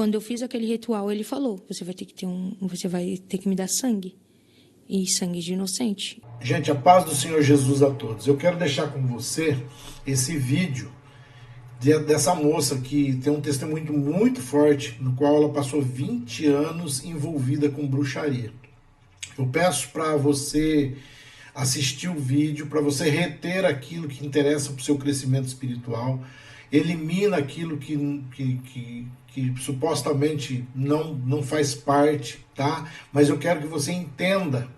quando eu fiz aquele ritual, ele falou: você vai ter que me dar sangue. E sangue de inocente. Gente, a paz do Senhor Jesus a todos. Eu quero deixar com você esse vídeo dessa moça que tem um testemunho muito forte, no qual ela passou 20 anos envolvida com bruxaria. Eu peço para você assistir o vídeo, para você reter aquilo que interessa para o seu crescimento espiritual, elimina aquilo que supostamente não faz parte, tá? Mas eu quero que você entenda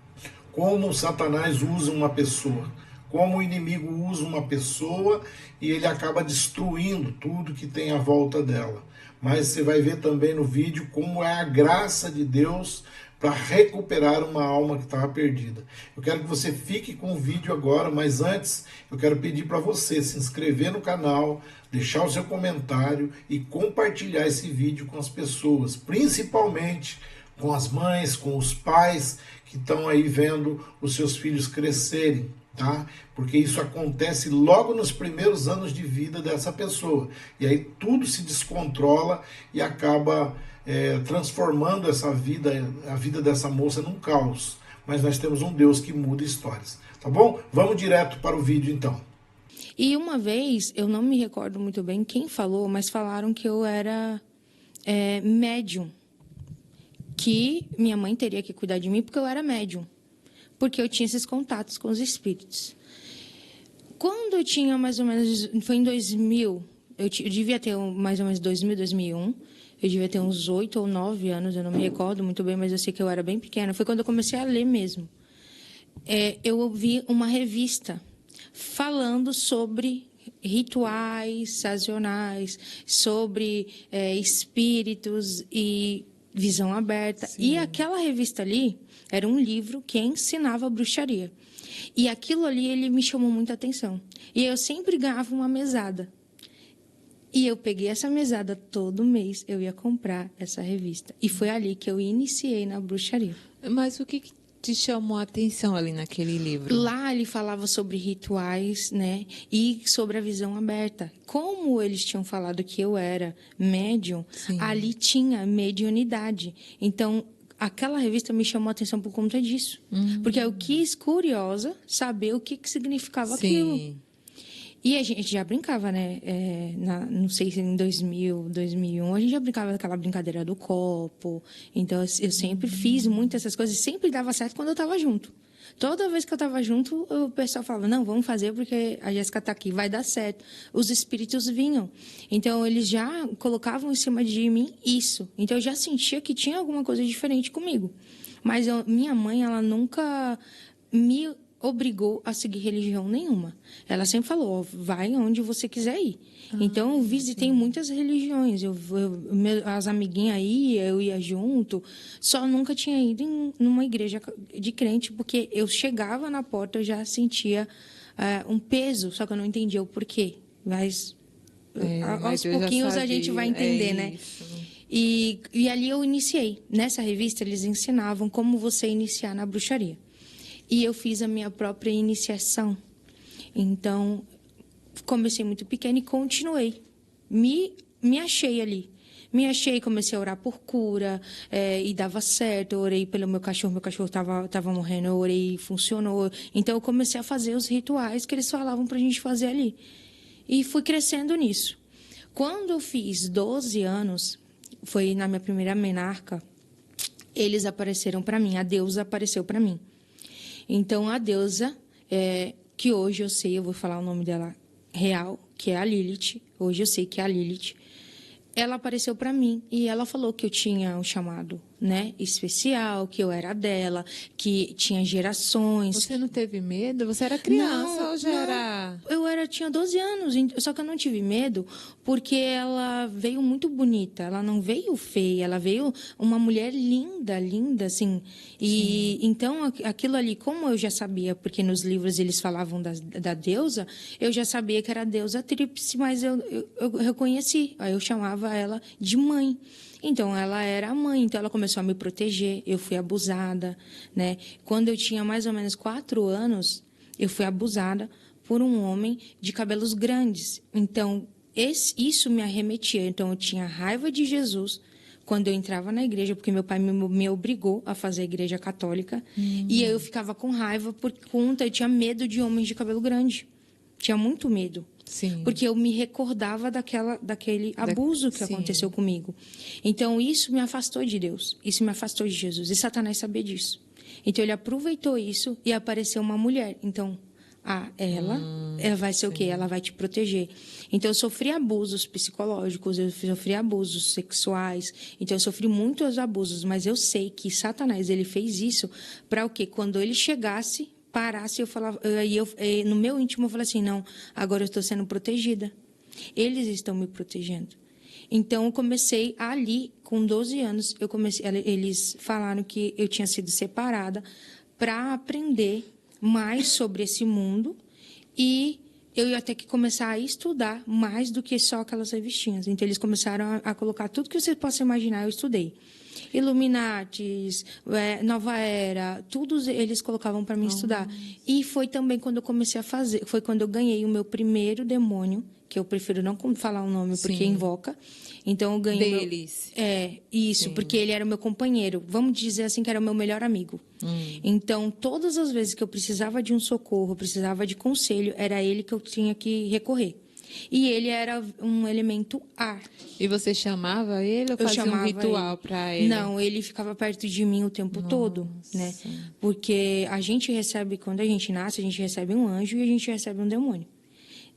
como Satanás usa uma pessoa, como o inimigo usa uma pessoa e ele acaba destruindo tudo que tem à volta dela. Mas você vai ver também no vídeo como é a graça de Deus para recuperar uma alma que estava perdida. Eu quero que você fique com o vídeo agora, mas antes eu quero pedir para você se inscrever no canal, deixar o seu comentário e compartilhar esse vídeo com as pessoas, principalmente com as mães, com os pais que estão aí vendo os seus filhos crescerem, tá? Porque isso acontece logo nos primeiros anos de vida dessa pessoa. E aí tudo se descontrola e acaba transformando a vida dessa moça num caos. Mas nós temos um Deus que muda histórias, tá bom? Vamos direto para o vídeo então. E uma vez, eu não me recordo muito bem quem falou, mas falaram que eu era médium. Que minha mãe teria que cuidar de mim porque eu era médium. Porque eu tinha esses contatos com os espíritos. Quando eu tinha mais ou menos... Foi em 2000. Eu devia ter mais ou menos 2000, 2001. Eu devia ter uns 8 ou 9 anos. Eu não me recordo muito bem, mas eu sei que eu era bem pequena. Foi quando eu comecei a ler mesmo. Eu ouvi uma revista falando sobre rituais sazonais, sobre espíritos e visão aberta. Sim. E aquela revista ali era um livro que ensinava bruxaria. E aquilo ali, ele me chamou muita atenção. E eu sempre ganhava uma mesada. E eu peguei essa mesada todo mês, eu ia comprar essa revista. E foi ali que eu iniciei na bruxaria. Mas o que te chamou a atenção ali naquele livro? Lá ele falava sobre rituais, né? E sobre a visão aberta. Como eles tinham falado que eu era médium, sim, ali tinha mediunidade. Então, aquela revista me chamou a atenção por conta disso. Porque eu quis, curiosa, saber o que significava, sim, aquilo. E a gente já brincava, né? Não sei se em 2000, 2001, a gente já brincava daquela brincadeira do copo. Então, eu sempre fiz muitas essas coisas e sempre dava certo quando eu estava junto. Toda vez que eu estava junto, o pessoal falava, não, vamos fazer porque a Jéssica está aqui, vai dar certo. Os espíritos vinham. Então, eles já colocavam em cima de mim isso. Então, eu já sentia que tinha alguma coisa diferente comigo. Mas minha mãe, ela nunca me obrigou a seguir religião nenhuma. Ela sempre falou, vai onde você quiser ir. Então, eu visitei muitas religiões. As amiguinhas eu ia junto. Só nunca tinha ido numa igreja de crente, porque eu chegava na porta, eu já sentia um peso, só que eu não entendia o porquê. Mas aos pouquinhos a gente vai entender, né? E ali eu iniciei. Nessa revista, eles ensinavam como você iniciar na bruxaria. E eu fiz a minha própria iniciação. Então, comecei muito pequena e continuei. Me achei ali. Me achei, comecei a orar por cura, e dava certo. Eu orei pelo meu cachorro estava morrendo, eu orei e funcionou. Então, eu comecei a fazer os rituais que eles falavam para a gente fazer ali. E fui crescendo nisso. Quando eu fiz 12 anos, foi na minha primeira menarca, eles apareceram para mim, a deusa apareceu para mim. Então, a deusa, que hoje eu sei, eu vou falar o nome dela real, que é a Lilith. Hoje eu sei que é a Lilith. Ela apareceu para mim e ela falou que eu tinha um chamado, né, especial, que eu era dela, que tinha gerações. Você não teve medo? Você era criança não, ou já era... Eu tinha 12 anos, só que eu não tive medo porque ela veio muito bonita. Ela não veio feia, ela veio uma mulher linda, linda, assim. E então, aquilo ali, como eu já sabia, porque nos livros eles falavam da deusa, eu já sabia que era a deusa tríplice, mas eu reconheci. Aí eu chamava ela de mãe. Então, ela era a mãe, então ela começou a me proteger, eu fui abusada, né? Quando eu tinha mais ou menos 4 anos, eu fui abusada por um homem de cabelos grandes. Então, isso me arremetia. Então, eu tinha raiva de Jesus quando eu entrava na igreja, porque meu pai me obrigou a fazer a igreja católica. E aí eu ficava com raiva por conta, eu tinha medo de homens de cabelo grande. Tinha muito medo. Sim. Porque eu me recordava daquele abuso que aconteceu comigo. Então, isso me afastou de Deus. Isso me afastou de Jesus. E Satanás sabia disso. Então, ele aproveitou isso e apareceu uma mulher. Então, ela vai ser o quê? Ela vai te proteger. Então, eu sofri abusos psicológicos, eu sofri abusos sexuais. Então, eu sofri muitos abusos. Mas eu sei que Satanás, ele fez isso para o quê? Quando ele chegasse, parasse, eu falava, no meu íntimo eu falei assim, não, agora eu estou sendo protegida. Eles estão me protegendo. Então, eu comecei ali, com 12 anos, eles falaram que eu tinha sido separada para aprender mais sobre esse mundo e eu ia ter que começar a estudar mais do que só aquelas revistinhas. Então, eles começaram a colocar tudo que você possa imaginar, eu estudei. Illuminatis, Nova Era, todos eles colocavam para mim estudar. E foi também quando eu comecei a fazer, foi quando eu ganhei o meu primeiro demônio, que eu prefiro não falar o nome porque invoca. Então eu ganhei deles. Isso, porque ele era o meu companheiro. Vamos dizer assim que era o meu melhor amigo. Então, todas as vezes que eu precisava de um socorro, precisava de conselho, era ele que eu tinha que recorrer. E ele era um elemento ar. E você chamava ele ou fazia um ritual para ele? Não, ele ficava perto de mim o tempo todo, né? Porque a gente recebe, quando a gente nasce, a gente recebe um anjo e a gente recebe um demônio.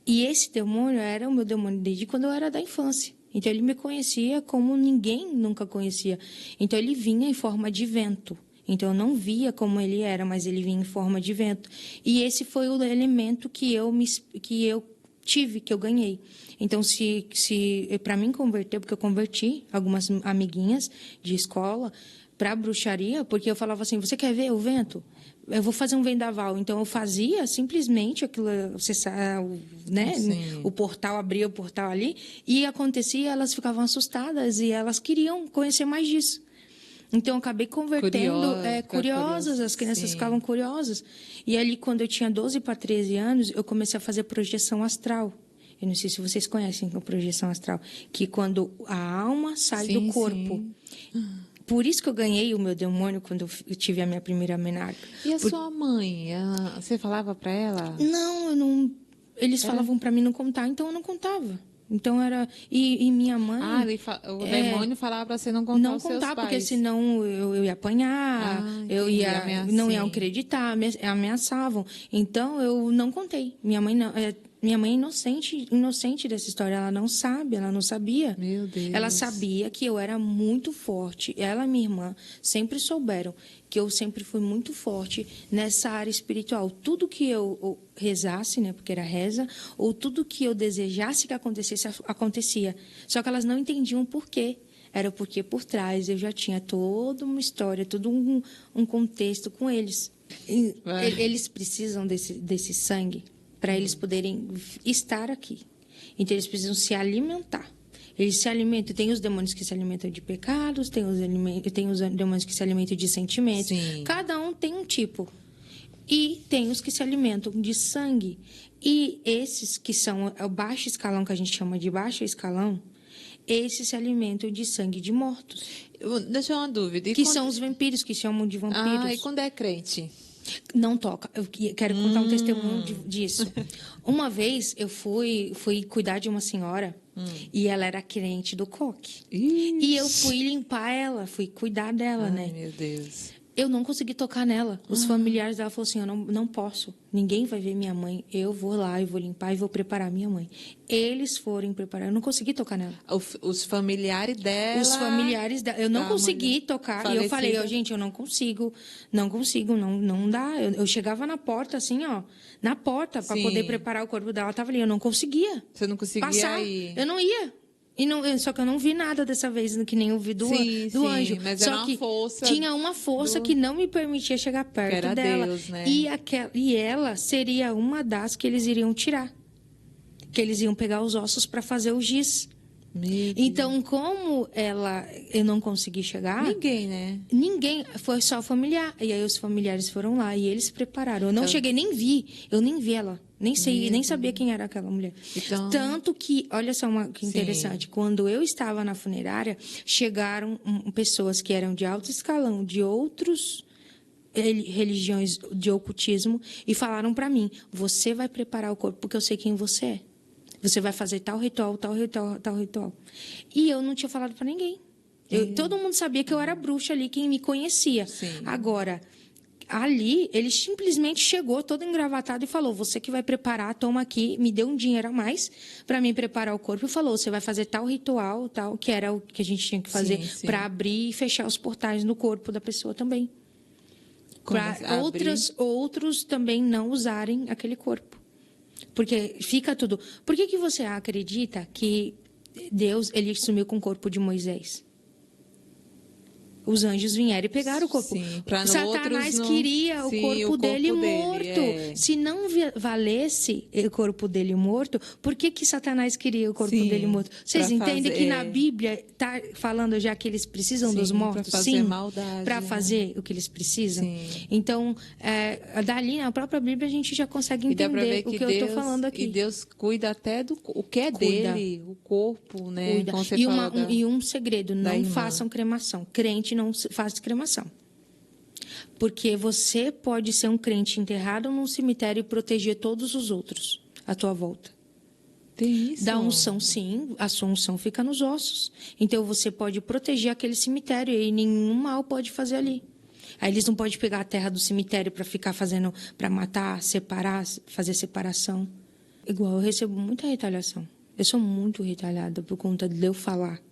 E esse demônio era o meu demônio desde quando eu era da infância. Então, ele me conhecia como ninguém nunca conhecia. Então, ele vinha em forma de vento. Então, eu não via como ele era, mas ele vinha em forma de vento. E esse foi o elemento que eu tive, que eu ganhei. Então, se para mim converter, porque eu converti algumas amiguinhas de escola para a bruxaria, porque eu falava assim, você quer ver o vento? Eu vou fazer um vendaval. Então, eu fazia simplesmente aquilo, né? O portal, abria o portal ali, e acontecia, elas ficavam assustadas e elas queriam conhecer mais disso. Então, eu acabei convertendo, curiosas, as crianças ficavam curiosas. E ali, quando eu tinha 12 para 13 anos, eu comecei a fazer projeção astral. Eu não sei se vocês conhecem a projeção astral, que quando a alma sai do corpo. Por isso que eu ganhei o meu demônio quando eu tive a minha primeira menarca. E a sua mãe? Você falava para ela? Não, eu não. Eles falavam para mim não contar, então eu não contava. Então era. E minha mãe. O demônio falava para você não contar os seus pais. Não contar, porque senão eu ia apanhar, não iam acreditar, ameaçavam. Então eu não contei. Minha mãe não. Minha mãe é inocente dessa história. Ela não sabe, ela não sabia. Meu Deus. Ela sabia que eu era muito forte. Ela e minha irmã sempre souberam que eu sempre fui muito forte nessa área espiritual. Tudo que eu rezasse, né, porque era reza, ou tudo que eu desejasse que acontecesse, acontecia. Só que elas não entendiam o porquê. Era porque por trás eu já tinha toda uma história, todo um contexto com eles. Eles precisam desse sangue para eles poderem estar aqui. Então, eles precisam se alimentar. Eles se alimentam. Tem os demônios que se alimentam de pecados, tem os demônios que se alimentam de sentimentos. Sim. Cada um tem um tipo. E tem os que se alimentam de sangue. E esses que são o baixo escalão, que a gente chama de baixo escalão, esses se alimentam de sangue de mortos. Deixa eu uma dúvida. São os vampiros, que chamam de vampiros. E quando é crente? Não toca. Eu quero contar um testemunho disso. Uma vez eu fui cuidar de uma senhora e ela era crente do coque. E eu fui limpar ela, fui cuidar dela, né? Meu Deus. Eu não consegui tocar nela. Os familiares dela falaram assim, eu não posso. Ninguém vai ver minha mãe. Eu vou lá, eu vou limpar e vou preparar minha mãe. Eles foram preparar. Eu não consegui tocar nela. Os familiares dela... Os familiares dela. Eu não consegui tocar. Falecida. E eu falei, gente, eu não consigo, não dá. Eu chegava na porta, assim, ó, na porta, para poder preparar o corpo dela. Ela estava ali, eu não conseguia. Você não conseguia passar. Ir? Eu não ia. Só que eu não vi nada dessa vez, que nem eu vi do anjo. Mas só era que uma força tinha uma força que não me permitia chegar perto era dela. Deus, né? E ela seria uma das que eles iriam tirar. Que eles iam pegar os ossos para fazer o giz. Então, como eu não consegui chegar... Ninguém, né? Ninguém, foi só familiar. E aí os familiares foram lá e eles prepararam. Eu não cheguei, nem vi ela. Nem sei, nem sabia quem era aquela mulher. Então... Tanto que, olha só que interessante, quando eu estava na funerária, chegaram pessoas que eram de alto escalão, de outros religiões de ocultismo, e falaram para mim: você vai preparar o corpo porque eu sei quem você é. Você vai fazer tal ritual, tal ritual, tal ritual. E eu não tinha falado para ninguém. Todo mundo sabia que eu era bruxa ali, quem me conhecia. Sim. Agora, ali, ele simplesmente chegou todo engravatado e falou: você que vai preparar, toma aqui, me deu um dinheiro a mais para mim preparar o corpo e falou: você vai fazer tal ritual, tal, que era o que a gente tinha que fazer para abrir e fechar os portais no corpo da pessoa também. Para outros também não usarem aquele corpo. Porque fica tudo... Por que você acredita que Deus ele sumiu com o corpo de Moisés? Os anjos vieram e pegaram o corpo. Sim, Satanás queria o corpo dele morto. Se não valesse o corpo dele morto, por que Satanás queria o corpo dele morto? Vocês entendem que na Bíblia está falando já que eles precisam dos mortos? Para fazer o que eles precisam. Sim. Então, dali, na própria Bíblia, a gente já consegue entender o que eu estou falando aqui. E Deus cuida até do o que é dele, o corpo, né? E um segredo, não façam cremação. Crente não faz cremação. Porque você pode ser um crente enterrado num cemitério e proteger todos os outros à tua volta. Tem isso? Da unção, sim. A sua unção fica nos ossos. Então, você pode proteger aquele cemitério e nenhum mal pode fazer ali. Aí, eles não podem pegar a terra do cemitério para ficar fazendo, para matar, separar, fazer separação. Igual, eu recebo muita retaliação. Eu sou muito retalhada por conta de eu falar.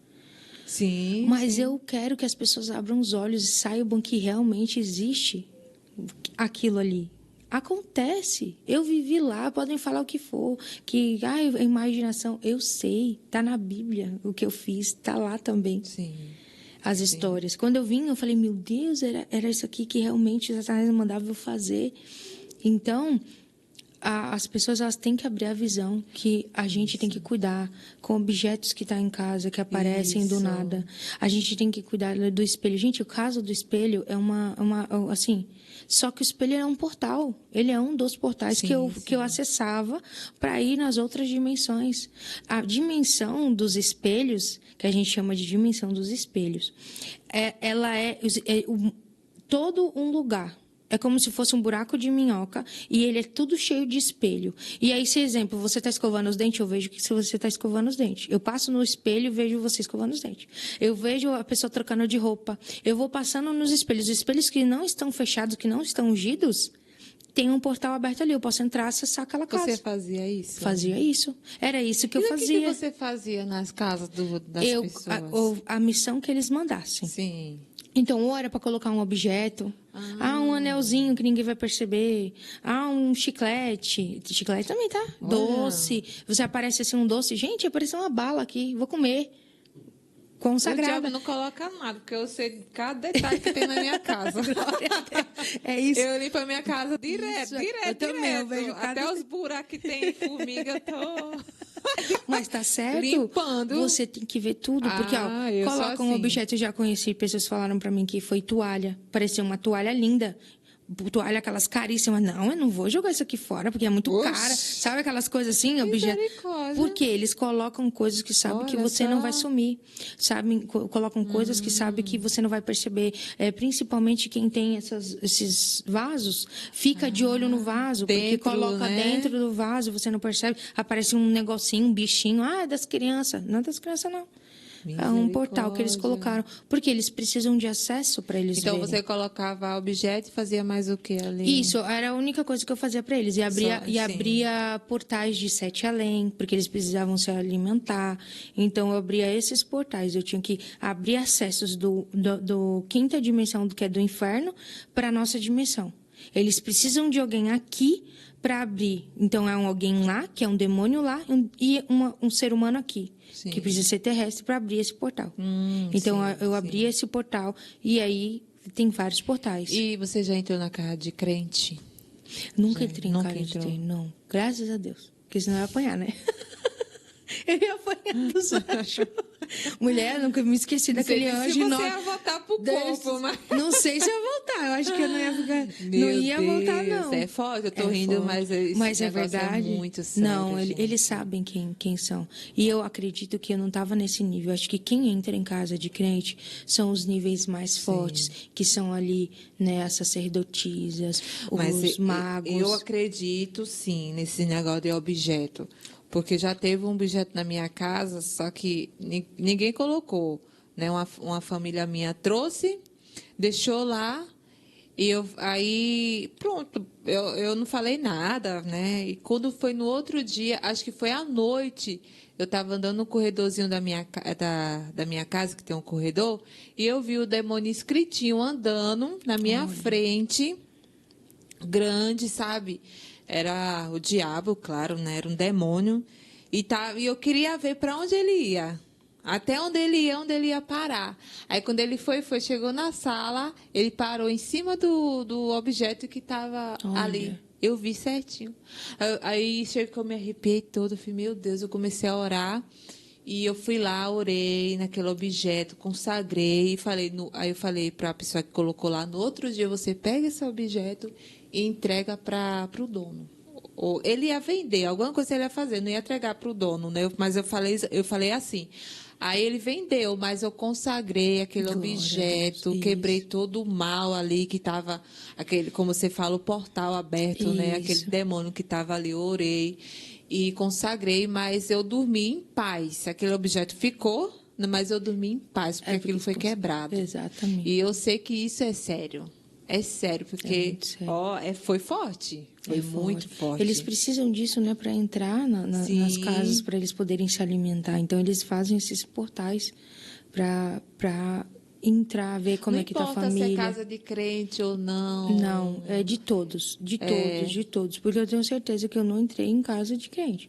Sim. Mas eu quero que as pessoas abram os olhos e saibam que realmente existe aquilo ali. Acontece. Eu vivi lá, podem falar o que for. Que, a imaginação, eu sei. Está na Bíblia o que eu fiz, está lá também. Sim. As histórias. Quando eu vim, eu falei, meu Deus, era isso aqui que realmente o Satanás mandava eu fazer. Então... as pessoas elas têm que abrir a visão que a gente tem que cuidar com objetos que estão em casa, que aparecem do nada. A gente tem que cuidar do espelho. Gente, o caso do espelho é assim... Só que o espelho é um portal. Ele é um dos portais que eu acessava para ir nas outras dimensões. A dimensão dos espelhos, que a gente chama de dimensão dos espelhos, ela é todo um lugar. É como se fosse um buraco de minhoca e ele é tudo cheio de espelho. E aí, se exemplo, você está escovando os dentes, eu vejo que você está escovando os dentes. Eu passo no espelho e vejo você escovando os dentes. Eu vejo a pessoa trocando de roupa. Eu vou passando nos espelhos. Os espelhos que não estão fechados, que não estão ungidos, tem um portal aberto ali. Eu posso entrar, acessar aquela casa. Você fazia isso? Fazia isso. Era isso que eu fazia. E o que você fazia nas casas das pessoas? A missão que eles mandassem. Sim. Então, ou era para colocar um objeto, um anelzinho que ninguém vai perceber, um chiclete. Chiclete também, tá? Olha. Doce. Você aparece assim um doce. Gente, apareceu uma bala aqui, vou comer. Consagrada. O diabo não coloca nada, porque eu sei cada detalhe que tem na minha casa. É isso. Eu limpo a minha casa direto. Eu também, eu vejo até os buracos que tem formiga, eu tô... Mas tá certo. Limpando. Você tem que ver tudo. Porque, coloca um objeto. Eu já conheci, pessoas que falaram pra mim que foi toalha. Parecia uma toalha linda. Toalha, aquelas caríssimas. Não, eu não vou jogar isso aqui fora, porque é muito cara. Sabe aquelas coisas assim? Objeto. Porque eles colocam coisas que sabem que você não vai sumir. Sabem, colocam coisas que sabem que você não vai perceber. Principalmente quem tem esses vasos, fica de olho no vaso. Porque coloca dentro do vaso, você não percebe. Aparece um negocinho, um bichinho. É das crianças. Não é das crianças, não. É um portal que eles colocaram. Porque eles precisam de acesso para eles verem. Então, você colocava objeto e fazia mais o que ali? Isso, era a única coisa que eu fazia para eles. E abria portais de 7 além, porque eles precisavam se alimentar. Então, eu abria esses portais. Eu tinha que abrir acessos do quinta dimensão, que é do inferno, para a nossa dimensão. Eles precisam de alguém aqui para abrir. Então, é alguém lá, que é um demônio lá, e um ser humano aqui. Sim. Que precisa ser terrestre para abrir esse portal. Então, eu abri esse portal e aí tem vários portais. E você já entrou na casa de crente? Nunca entrei em casa de crente, não. Graças a Deus. Porque senão eu ia apanhar, né? Eu ia apanhar dos anjos. Mulher, nunca me esqueci daquele anjo. Se você ia voltar pro corpo, mas... Não sei se eu ia voltar. Eu acho que eu não ia ficar. Meu não ia Deus, voltar, não. É forte, eu tô rindo, forte. mas esse mas é negócio verdade. É muito sério. Não, eles sabem quem são. E eu acredito que eu não estava nesse nível. Eu acho que quem entra em casa de crente são os níveis mais fortes, que são ali, né, as sacerdotisas, os magos. Eu acredito, sim, nesse negócio de objeto. Porque já teve um objeto na minha casa, só que ninguém colocou. Né? Uma família minha trouxe, deixou lá, e aí, pronto, eu não falei nada, né? E quando foi no outro dia, acho que foi à noite, eu estava andando no corredorzinho da minha casa, que tem um corredor, e eu vi o demônio escritinho andando na minha frente, grande, sabe? Era o diabo, claro, né? Era um demônio. E eu queria ver para onde ele ia. Até onde ele ia parar. Aí, quando ele chegou na sala, ele parou em cima do objeto que estava ali. Eu vi certinho. Aí, chegou que eu me arrepiei toda. Eu falei, meu Deus, eu comecei a orar. E eu fui lá, orei naquele objeto, consagrei. Aí eu falei para a pessoa que colocou lá, no outro dia você pega esse objeto e entrega para o dono. Ou ele ia vender, alguma coisa ele ia fazer, não ia entregar para o dono, né? Mas eu falei assim. Aí ele vendeu, mas eu consagrei aquele objeto, quebrei todo o mal ali que estava, como você fala, o portal aberto, né? Aquele demônio que estava ali, eu orei e consagrei, mas eu dormi em paz. Aquele objeto ficou, mas eu dormi em paz, porque aquilo foi quebrado. Exatamente. E eu sei que isso é sério. É sério, porque foi forte. Foi muito forte. Eles precisam disso, né, para entrar nas casas, para eles poderem se alimentar. Então, eles fazem esses portais para entrar, ver como é que está a família. Não importa se é casa de crente ou não. Não, é de todos. De todos. Porque eu tenho certeza que eu não entrei em casa de crente.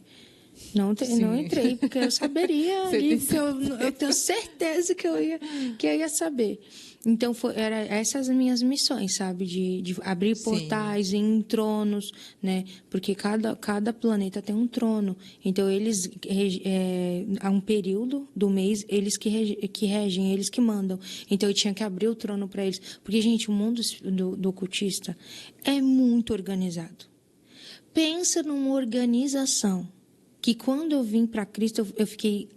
Não entrei, porque eu saberia ali, porque eu tenho certeza que eu ia saber. Então, era essas minhas missões, sabe? De abrir portais em tronos, né? Porque cada planeta tem um trono. Então, eles, há um período do mês, eles que regem, eles que mandam. Então, eu tinha que abrir o trono para eles. Porque, gente, o mundo do ocultista é muito organizado. Pensa numa organização que, quando eu vim para Cristo, eu fiquei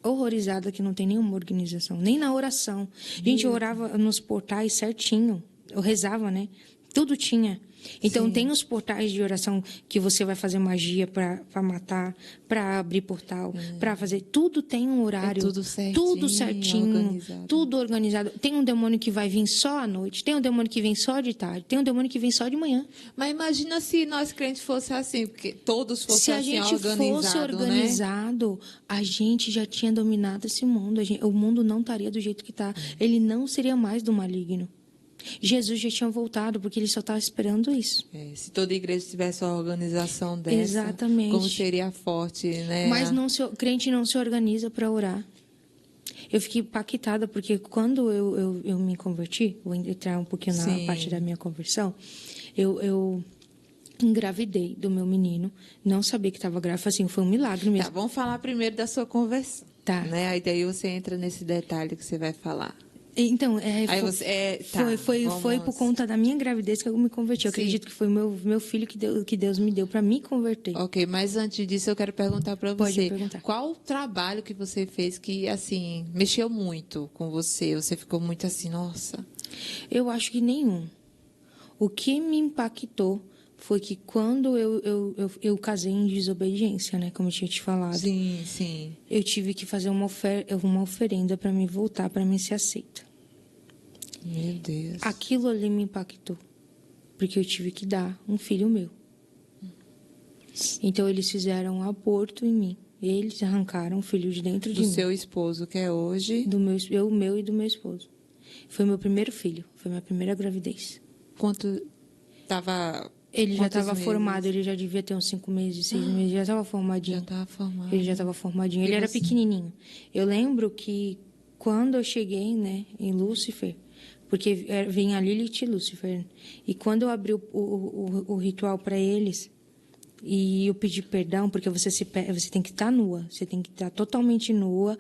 horrorizada que não tem nenhuma organização, nem na oração. Gente, eu orava nos portais certinho, eu rezava, né? Tudo tinha. Então, tem os portais de oração que você vai fazer magia para matar, para abrir portal, para fazer. Tudo tem um horário. Tudo certinho. Tudo organizado. Tem um demônio que vai vir só à noite, tem um demônio que vem só de tarde, tem um demônio que vem só de manhã. Mas imagina se nós crentes fosse assim, porque todos fossem assim, organizados. Se a gente fosse organizado, né? A gente já tinha dominado esse mundo. O mundo não estaria do jeito que está. Ele não seria mais do maligno. Jesus já tinha voltado, porque ele só estava esperando isso. Se toda igreja tivesse uma organização dessa, exatamente, como seria forte, né? Mas crente não se organiza para orar. Eu fiquei impactada, porque quando eu me converti, vou entrar um pouquinho na parte da minha conversão, eu engravidei do meu menino, não sabia que estava grávida, assim, foi um milagre mesmo. Tá, vamos falar primeiro da sua conversão. Tá. Né? Aí daí você entra nesse detalhe que você vai falar. Então, foi por conta da minha gravidez que eu me converti. Eu acredito que foi meu filho que Deus me deu para me converter. Ok, mas antes disso eu quero perguntar para você. Pode perguntar. Qual o trabalho que você fez que, assim, mexeu muito com você? Você ficou muito assim, nossa. Eu acho que nenhum. O que me impactou foi que quando eu casei em desobediência, né? Como eu tinha te falado. Sim. Eu tive que fazer uma oferenda para me voltar, para mim ser aceita. Meu Deus. Aquilo ali me impactou. Porque eu tive que dar um filho meu. Então, eles fizeram um aborto em mim. Eles arrancaram o filho de dentro de mim. Do seu esposo, que é hoje? Do meu e do meu esposo. Foi meu primeiro filho. Foi minha primeira gravidez. Quanto estava... Ele já estava formado, ele já devia ter uns 5 meses, 6 meses, já estava formadinho. Ele já estava formadinho. Ele era pequenininho. Eu lembro que quando eu cheguei, né, em Lúcifer, porque vinha a Lilith e Lúcifer, e quando eu abri o ritual para eles, E eu pedi perdão porque você tem que estar nua. Você tem que estar totalmente nua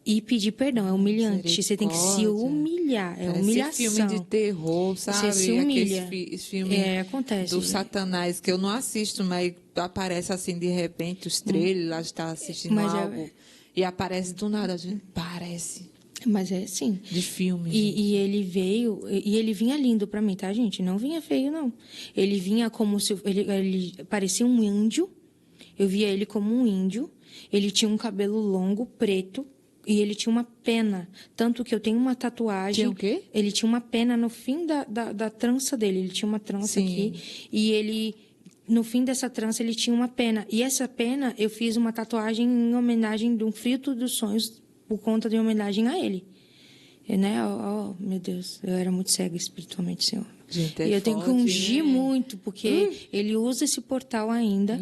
e pedir perdão. É humilhante. Você tem que se humilhar. É humilhação. Esse filme de terror, sabe? Você se humilha. Aqueles filme acontece. do Satanás, que eu não assisto, mas aparece assim de repente os trailers, lá está assistindo algo. E aparece do nada, a gente parece. Mas é assim. De filme. E ele veio, e ele vinha lindo pra mim, tá, gente? Não vinha feio, não. Ele vinha como se... Ele parecia um índio. Eu via ele como um índio. Ele tinha um cabelo longo, preto, e ele tinha uma pena. Tanto que eu tenho uma tatuagem... Tinha o quê? Ele tinha uma pena no fim da trança dele. Ele tinha uma trança aqui. E ele... No fim dessa trança, ele tinha uma pena. E essa pena, eu fiz uma tatuagem em homenagem de um fruto dos sonhos, por conta de homenagem a ele. Né? Meu Deus, eu era muito cega espiritualmente, Senhor. Gente, e eu tenho que ungir muito, porque ele usa esse portal ainda.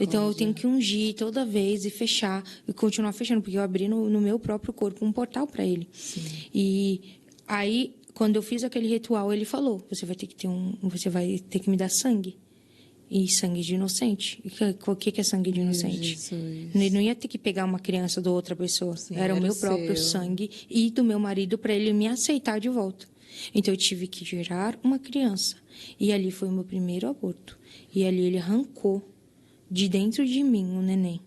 Então eu tenho que ungir toda vez e fechar, e continuar fechando, porque eu abri no meu próprio corpo um portal para ele. Sim. E aí, quando eu fiz aquele ritual, ele falou: você vai ter que me dar sangue. E sangue de inocente. O que é sangue de inocente? Ele não ia ter que pegar uma criança de outra pessoa. Sim, era o meu próprio sangue e do meu marido para ele me aceitar de volta. Então eu tive que gerar uma criança. E ali foi o meu primeiro aborto. E ali ele arrancou de dentro de mim um neném.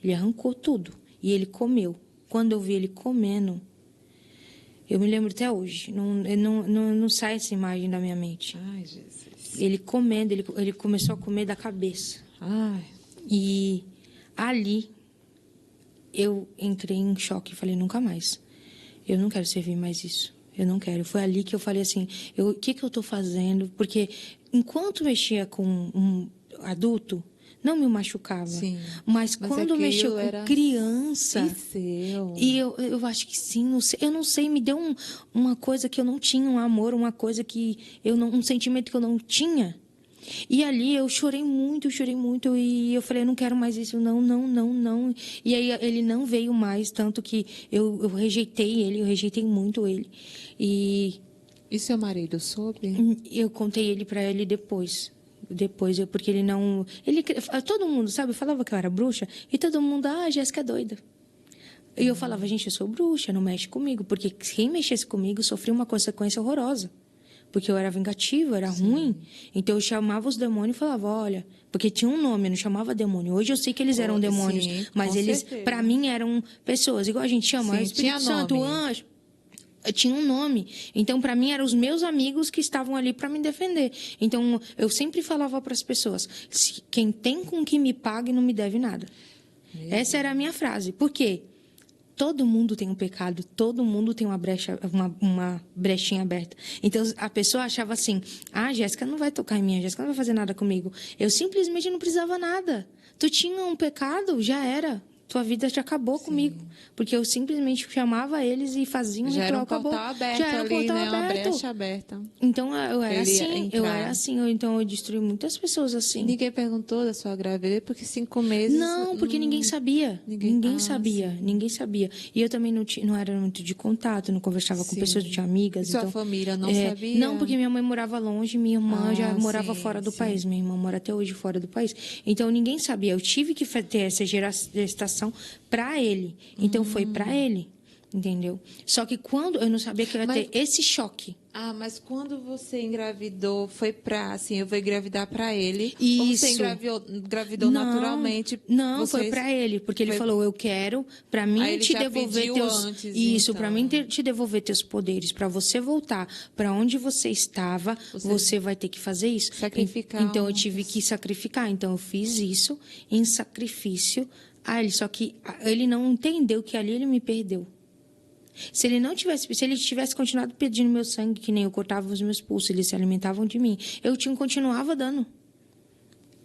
Ele arrancou tudo. E ele comeu. Quando eu vi ele comendo, eu me lembro até hoje. Não sai essa imagem da minha mente. Ai, Jesus. Ele comendo, ele começou a comer da cabeça. Ai. E ali eu entrei em choque e falei: nunca mais. Eu não quero servir mais isso. Eu não quero. Foi ali que eu falei assim: o que eu estou fazendo? Porque enquanto mexia com um adulto, não me machucava. Sim. Mas quando mexia com criança... E eu acho que sim. Não sei, eu não sei, me deu uma coisa que eu não tinha, um amor, uma coisa que um sentimento que eu não tinha. E ali eu chorei muito, e eu falei: eu não quero mais isso, não. E aí ele não veio mais, tanto que eu rejeitei ele, eu rejeitei muito ele. E seu marido soube? Eu contei ele para ele depois, porque ele não... todo mundo, sabe, falava que eu era bruxa, e todo mundo: Jéssica é doida. E eu falava: gente, eu sou bruxa, não mexe comigo, porque quem mexesse comigo sofria uma consequência horrorosa. Porque eu era vingativa, era ruim. Então eu chamava os demônios e falava: olha... Porque tinha um nome, eu não chamava demônio. Hoje eu sei que eles eram demônios, mas eles, para mim, eram pessoas. Igual a gente chama, Espírito Santo, anjo. Tinha um nome. Então, para mim, eram os meus amigos que estavam ali para me defender. Então, eu sempre falava para as pessoas: quem tem com que me pague não me deve nada. Essa era a minha frase. Por quê? Todo mundo tem um pecado, todo mundo tem uma brechinha aberta. Então, a pessoa achava assim: Jéssica não vai tocar em mim, a Jéssica não vai fazer nada comigo. Eu simplesmente não precisava nada. Tu tinha um pecado, já era. Tua vida já acabou comigo. Porque eu simplesmente chamava eles e fazia um ritual, acabou. Já era um portal aberto, uma brecha aberta. Então, eu era assim. Então, eu destruí muitas pessoas assim. Ninguém perguntou da sua gravidez, porque 5 meses... Não, porque ninguém sabia. Ninguém sabia. E eu também não era muito de contato, não conversava com pessoas, não tinha amigas. E sua família não sabia? Não, porque minha mãe morava longe, minha irmã já morava fora do país. Minha irmã mora até hoje fora do país. Então, ninguém sabia. Eu tive que ter essa gestação para ele. Então, foi para ele, entendeu? Só que quando eu não sabia que eu ia ter esse choque. Mas quando você engravidou, foi para assim, eu vou engravidar para ele? Isso. Ou você engravidou naturalmente? Não, foi para ele, porque ele falou: eu quero, para mim te devolver para mim te devolver teus poderes, para você voltar para onde você estava, você vai ter que fazer isso. Sacrificar. Então eu tive que sacrificar. Então eu fiz isso em sacrifício a ele, só que ele não entendeu que ali ele me perdeu. Se ele tivesse continuado pedindo meu sangue, que nem eu cortava os meus pulsos, eles se alimentavam de mim, eu continuava dando.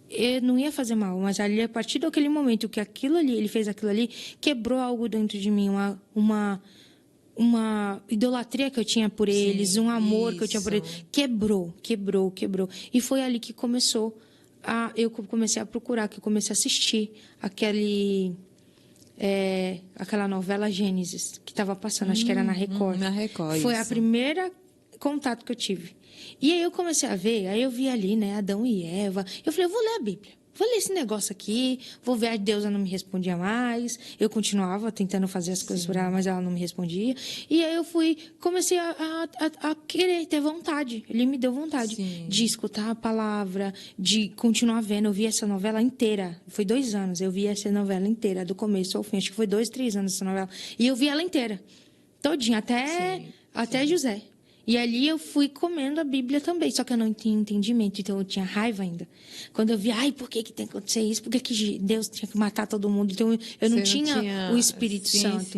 Eu não ia fazer mal, mas ali, a partir daquele momento que ele fez aquilo ali, quebrou algo dentro de mim, uma idolatria que eu tinha por eles, um amor que eu tinha por eles. Quebrou. E foi ali que começou eu comecei a procurar, que eu comecei a assistir aquela novela Gênesis, que estava passando, acho que era na Record. Na Record, foi a primeira contato que eu tive. E aí eu comecei a ver, aí eu vi ali, né, Adão e Eva. Eu falei: eu vou ler a Bíblia. vou ler esse negócio aqui, vou ver, a deusa não me respondia mais. Eu continuava tentando fazer as coisas para ela, mas ela não me respondia. E aí eu comecei a querer, ter vontade. Ele me deu vontade de escutar a palavra, de continuar vendo. Eu vi essa novela inteira. Foi 2 anos, eu vi essa novela inteira, do começo ao fim. Acho que foi 2, 3 anos essa novela. E eu vi ela inteira, todinha, até José. E ali eu fui comendo a Bíblia também, só que eu não tinha entendimento, então eu tinha raiva ainda. Quando eu vi, por que tem que acontecer isso? Por que Deus tinha que matar todo mundo? Então eu não tinha o Espírito Santo.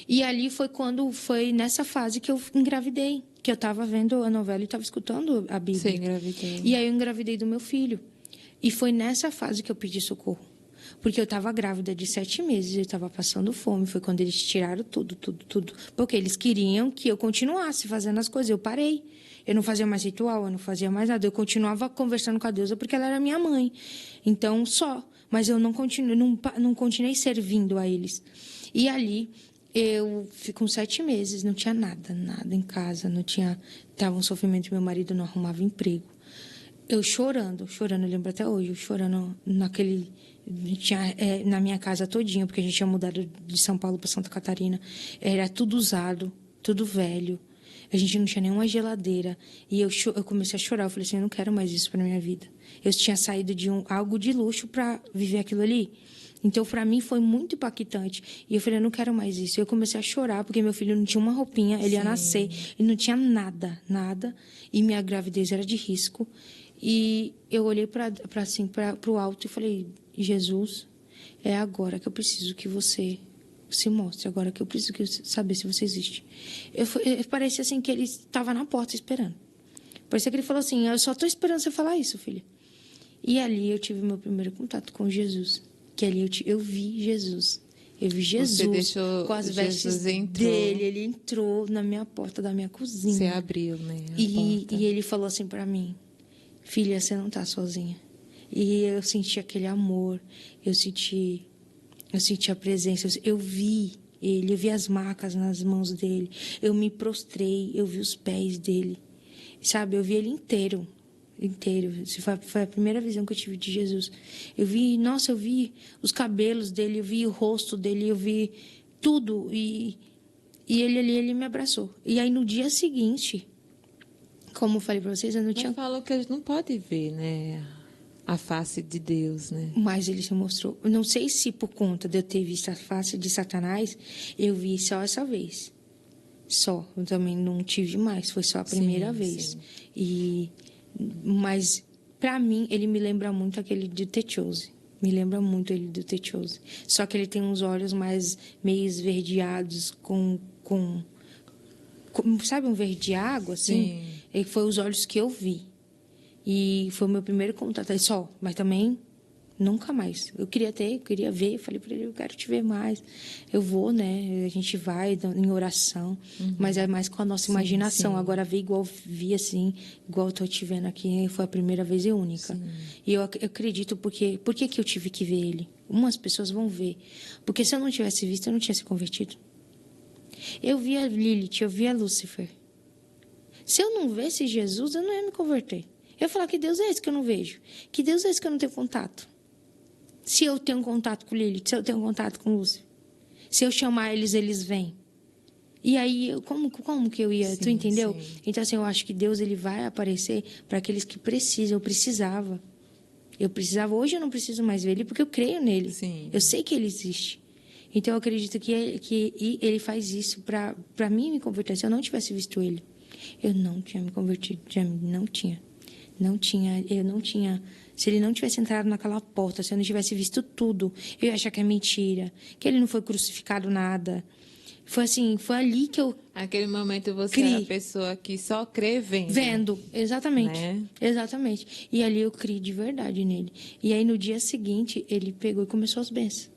E ali foi nessa fase que eu engravidei, que eu estava vendo a novela e estava escutando a Bíblia. Você engravidou. E aí eu engravidei do meu filho. E foi nessa fase que eu pedi socorro. Porque eu estava grávida de 7 meses, eu estava passando fome. Foi quando eles tiraram tudo. Porque eles queriam que eu continuasse fazendo as coisas. Eu parei. Eu não fazia mais ritual, eu não fazia mais nada. Eu continuava conversando com a deusa porque ela era minha mãe. Então, só. Mas eu não continuei servindo a eles. E ali, eu com 7 meses, não tinha nada em casa. Não tinha... Estava um sofrimento, meu marido não arrumava emprego. Eu chorando, eu lembro até hoje, eu chorando naquele... na minha casa todinha, porque a gente tinha mudado de São Paulo para Santa Catarina. Era tudo usado, tudo velho. A gente não tinha nenhuma geladeira. E eu comecei a chorar. Eu falei assim, eu não quero mais isso para minha vida. Eu tinha saído de algo de luxo para viver aquilo ali. Então, para mim, foi muito impactante. E eu falei, eu não quero mais isso. Eu comecei a chorar, porque meu filho não tinha uma roupinha, ele ia nascer. E não tinha nada. E minha gravidez era de risco. E eu olhei para o alto e falei, Jesus, é agora que eu preciso que você se mostre, agora que eu preciso saber se você existe. Parecia assim que ele estava na porta esperando. Parecia que ele falou assim, eu só estou esperando você falar isso, filha. E ali eu tive meu primeiro contato com Jesus. Que ali eu vi Jesus. Eu vi Jesus com as vestes dele. Ele entrou na minha porta da minha cozinha. Você abriu, né? E ele falou assim para mim, filha, você não está sozinha. E eu senti aquele amor, eu senti a presença, eu vi ele, eu vi as marcas nas mãos dele, eu me prostrei, eu vi os pés dele, sabe? Eu vi ele inteiro. Foi a primeira visão que eu tive de Jesus. Eu vi os cabelos dele, eu vi o rosto dele, eu vi tudo. E ele ali, ele me abraçou. E aí, no dia seguinte, como eu falei para vocês, eu não tinha... Mas falou que a gente não pode ver, né? A face de Deus, né? Mas ele se mostrou. Eu não sei se por conta de eu ter visto a face de Satanás, eu vi só essa vez. Só. Eu também não tive mais. Foi só a primeira vez. Sim. Mas, para mim, ele me lembra muito aquele de Techose. Me lembra muito ele do Techose. Só que ele tem uns olhos mais meio esverdeados, com sabe, um verde água, assim? Sim. E foi os olhos que eu vi. E foi o meu primeiro contato. Aí só, mas também nunca mais. Eu queria ver. Falei para ele, eu quero te ver mais. Eu vou, né? A gente vai em oração. Mas é mais com a nossa imaginação. Sim. Agora ver igual vi, assim, igual eu tô te vendo aqui, foi a primeira vez e única. Sim. E eu acredito, por que eu tive que ver ele? Umas pessoas vão ver. Porque se eu não tivesse visto, eu não tinha se convertido. Eu via Lilith, eu via Lúcifer. Se eu não visse Jesus, eu não ia me converter. Eu ia falar, que Deus é esse que eu não vejo? Que Deus é esse que eu não tenho contato? Se eu tenho contato com Lilith, se eu tenho contato com Lúcifer, se eu chamar eles, eles vêm. E aí, como que eu ia? Sim, tu entendeu? Sim. Então, assim, eu acho que Deus ele vai aparecer para aqueles que precisam. Eu precisava. Hoje eu não preciso mais ver ele, porque eu creio nele. Sim. Eu sei que ele existe. Então, eu acredito que ele faz isso para mim me converter. Se eu não tivesse visto ele, eu não tinha me convertido. Não tinha. Eu não tinha. Se ele não tivesse entrado naquela porta, se eu não tivesse visto tudo, eu ia achar que é mentira, que ele não foi crucificado nada. Foi assim, foi ali que eu... Naquele momento você era a pessoa que só crê vendo. Vendo, exatamente. Né? Exatamente. E ali eu criei de verdade nele. E aí no dia seguinte, ele pegou e começou as bênçãos.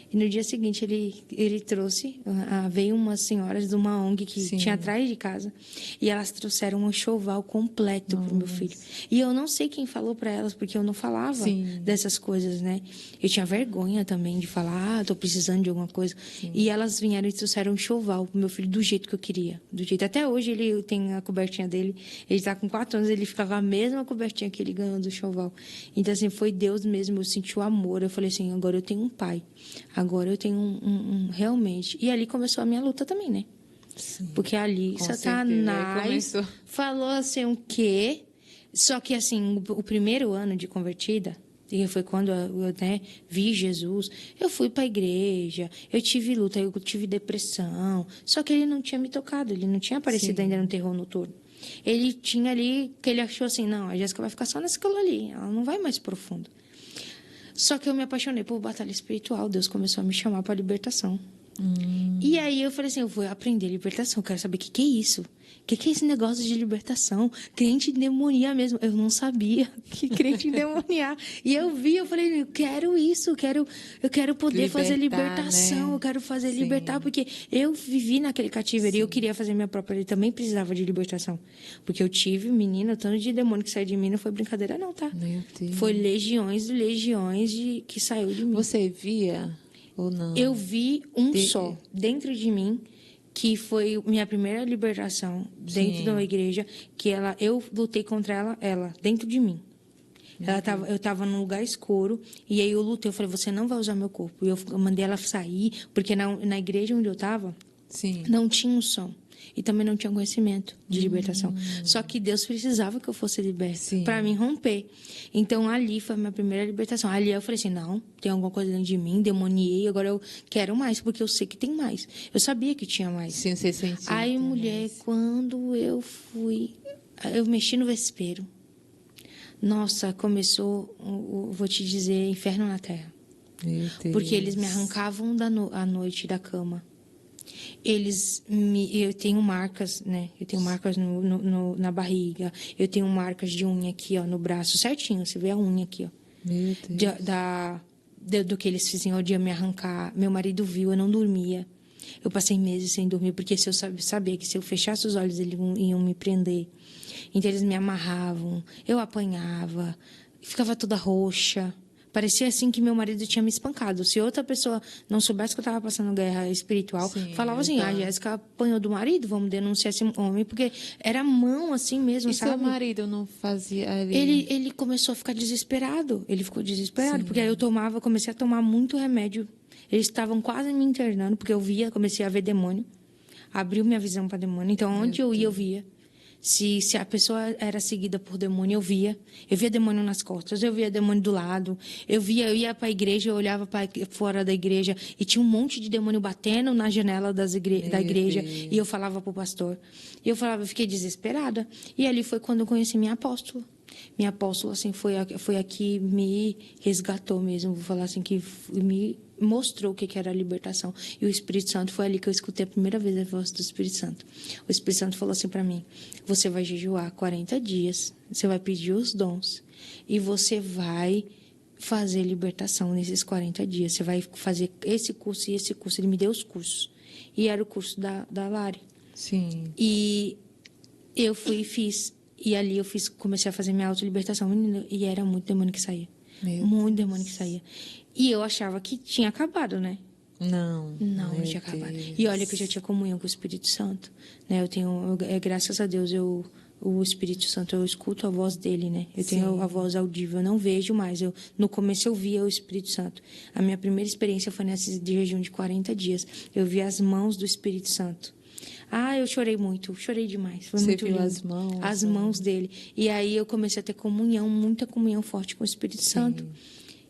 E no dia seguinte ele trouxe, veio umas senhoras de uma ONG que Sim. tinha atrás de casa, e elas trouxeram um enxoval completo pro meu filho. E eu não sei quem falou para elas, porque eu não falava Sim. dessas coisas, né? Eu tinha vergonha também de falar, tô precisando de alguma coisa. Sim. E elas vieram e trouxeram um enxoval pro meu filho do jeito que eu queria. Do jeito. Até hoje ele tem a cobertinha dele, ele tá com 4 anos, ele fica com a mesma cobertinha que ele ganhou do enxoval. Então, assim, foi Deus mesmo, eu senti o amor. Eu falei assim, agora eu tenho um pai. Agora eu tenho realmente... E ali começou a minha luta também, né? Sim. Porque ali Com Satanás falou assim, o quê? Só que, assim, o primeiro ano de convertida, e foi quando eu né, vi Jesus, eu fui para a igreja, eu tive luta, eu tive depressão. Só que ele não tinha me tocado, ele não tinha aparecido ainda no terror noturno. Ele tinha ali, que ele achou assim, não, a Jéssica vai ficar só nessa escola ali, ela não vai mais profundo. Só que eu me apaixonei por batalha espiritual. Deus começou a me chamar para libertação. E aí eu falei assim, eu vou aprender libertação. Eu quero saber o que é isso. O que é esse negócio de libertação? Crente endemoniar mesmo. Eu não sabia que crente endemoniar. E eu vi, eu falei, eu quero isso. Eu quero poder fazer libertação. Né? Eu quero fazer libertar. Porque eu vivi naquele cativeiro. E eu queria fazer minha própria. Eu também precisava de libertação. Porque eu tive, menina, o tanto de demônio que saiu de mim não foi brincadeira não, tá? Meu Deus. Foi legiões que saiu de mim. Você via ou não? Eu vi só dentro de mim, que foi minha primeira libertação dentro da igreja, que eu lutei contra ela dentro de mim. Eu estava num lugar escuro, e aí eu lutei, eu falei, você não vai usar meu corpo. E eu mandei ela sair, porque na igreja onde eu estava, não tinha um som. E também não tinha conhecimento de libertação. Só que Deus precisava que eu fosse liberta para mim romper. Então, ali foi a minha primeira libertação. Ali eu falei assim, não, tem alguma coisa dentro de mim, demoniei, agora eu quero mais, porque eu sei que tem mais. Eu sabia que tinha mais. Sim, você sentiu. Aí, mulher, quando eu mexi no vespeiro. Nossa, começou, vou te dizer, inferno na terra. Meu Deus. Porque eles me arrancavam à noite da cama. Eu tenho marcas, né? Eu tenho marcas na barriga. Eu tenho marcas de unha aqui, ó, no braço, certinho. Você vê a unha aqui, ó. Meu Deus. Do que eles fizeram ao dia me arrancar. Meu marido viu, eu não dormia. Eu passei meses sem dormir, porque se eu sabia que se eu fechasse os olhos, eles iam me prender. Então, eles me amarravam, eu apanhava, ficava toda roxa. Parecia assim que meu marido tinha me espancado. Se outra pessoa não soubesse que eu estava passando guerra espiritual, falava assim, a Jéssica apanhou do marido, vamos denunciar esse homem, porque era mão assim mesmo, sabe? E seu marido não fazia... Ele começou a ficar desesperado. Ele ficou desesperado, porque aí comecei a tomar muito remédio. Eles estavam quase me internando, porque comecei a ver demônio. Abriu minha visão para demônio. Então, onde eu ia, eu via. Se a pessoa era seguida por demônio, eu via. Eu via demônio nas costas, eu via demônio do lado. Eu ia para a igreja, eu olhava para fora da igreja e tinha um monte de demônio batendo na janela da igreja. Deus. E eu falava para o pastor. E eu fiquei desesperada. E ali foi quando eu conheci minha apóstola. Minha apóstola, assim, foi a que me resgatou mesmo. Vou falar assim, que me mostrou o que era a libertação. E o Espírito Santo, foi ali que eu escutei a primeira vez a voz do Espírito Santo. O Espírito Santo falou assim para mim, você vai jejuar 40 dias, você vai pedir os dons e você vai fazer libertação nesses 40 dias. Você vai fazer esse curso e esse curso. Ele me deu os cursos. E era o curso da Lari. Sim. E eu fui e fiz. E ali comecei a fazer minha autolibertação. Menina, e era muito demônio que saía. Muito demônio que saía. E eu achava que tinha acabado, né? Não tinha acabado. E olha que eu já tinha comunhão com o Espírito Santo. Né? Graças a Deus, o Espírito Santo, eu escuto a voz dele, né? Eu tenho a voz audível, eu não vejo mais. No começo eu via o Espírito Santo. A minha primeira experiência foi nesse jejum de 40 dias. Eu vi as mãos do Espírito Santo. Eu chorei muito, chorei demais. Foi muito lindo. As mãos dele. E aí eu comecei a ter muita comunhão forte com o Espírito Santo.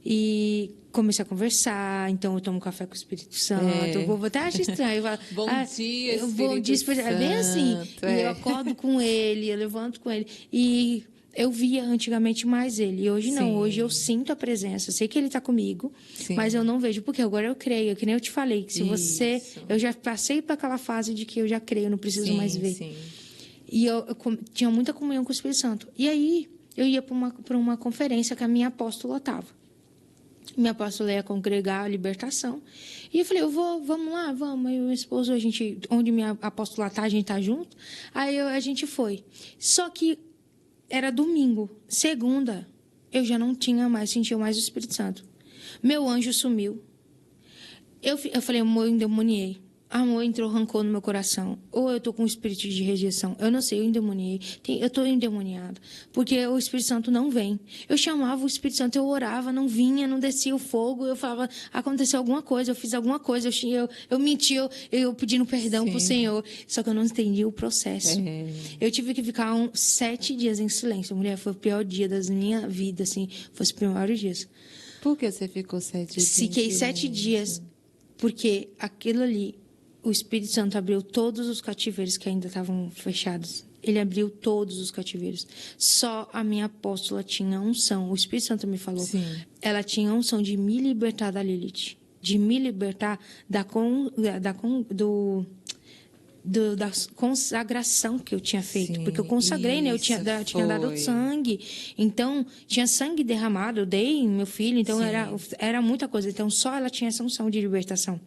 E comecei a conversar, então eu tomo café com o Espírito Santo. Eu vou até achar estranho. Bom dia, Espírito bom dia, Espírito Santo. É bem assim. E eu acordo com ele, eu levanto com ele. E eu via antigamente mais ele. E hoje não. Hoje eu sinto a presença. Eu sei que ele está comigo, mas eu não vejo. Porque agora eu creio. Que nem eu te falei. Que se você... Eu já passei para aquela fase de que eu já creio, não preciso mais ver. E eu tinha muita comunhão com o Espírito Santo. E aí eu ia para uma conferência que a minha apóstola estava. Minha apóstola ia congregar a libertação. E eu falei, vamos lá, vamos. Aí meu esposo, onde minha apóstola tá, a gente tá junto. Aí a gente foi. Só que era domingo. Segunda, eu já não sentia mais o Espírito Santo. Meu anjo sumiu. Eu falei, amor, eu endemoniei. Amor, entrou rancor no meu coração. Ou eu tô com um espírito de rejeição. Eu não sei, eu endemoniei. Eu tô endemoniada. Porque o Espírito Santo não vem. Eu chamava o Espírito Santo, eu orava, não vinha, não descia o fogo. Eu falava, aconteceu alguma coisa, eu fiz alguma coisa. Eu menti, eu pedindo perdão pro Senhor. Só que eu não entendi o processo. Eu tive que ficar 7 dias em silêncio. Mulher, foi o pior dia da minha vida, assim. Foi os primeiros dias. Por que você ficou 7 dias? Fiquei 7 dias, porque aquilo ali, o Espírito Santo abriu todos os cativeiros que ainda estavam fechados. Ele abriu todos os cativeiros. Só a minha apóstola tinha unção. O Espírito Santo me falou. Sim. Ela tinha unção de me libertar da Lilith. De me libertar da consagração que eu tinha feito. Sim, porque eu consagrei, né? Eu tinha dado sangue. Então, tinha sangue derramado. Eu dei em meu filho. Então, era muita coisa. Então, só ela tinha essa unção de libertação.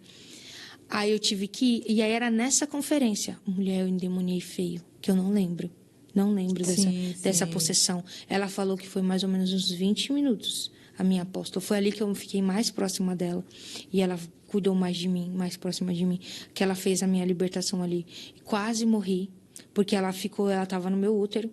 Aí eu tive que ir. E aí era nessa conferência. Mulher, eu endemoniei feio. Que eu não lembro. Não lembro dessa possessão. Ela falou que foi mais ou menos uns 20 minutos. A minha apóstola. Foi ali que eu fiquei mais próxima dela. E ela cuidou mais de mim, mais próxima de mim. Que ela fez a minha libertação ali. Quase morri. Porque ela estava no meu útero.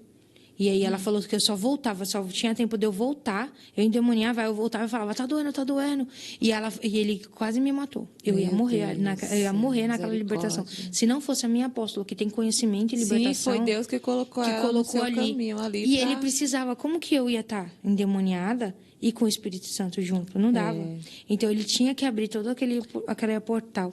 E aí ela falou que eu só voltava, só tinha tempo de eu voltar. Eu endemoniava, eu voltava e falava, tá doendo, tá doendo. E ele quase me matou. Eu ia morrer naquela libertação. Se não fosse a minha apóstola, que tem conhecimento e libertação. Sim, foi Deus que colocou ela no seu caminho ali. E ele precisava, como que eu ia estar endemoniada e com o Espírito Santo junto? Não dava. Então ele tinha que abrir todo aquele portal.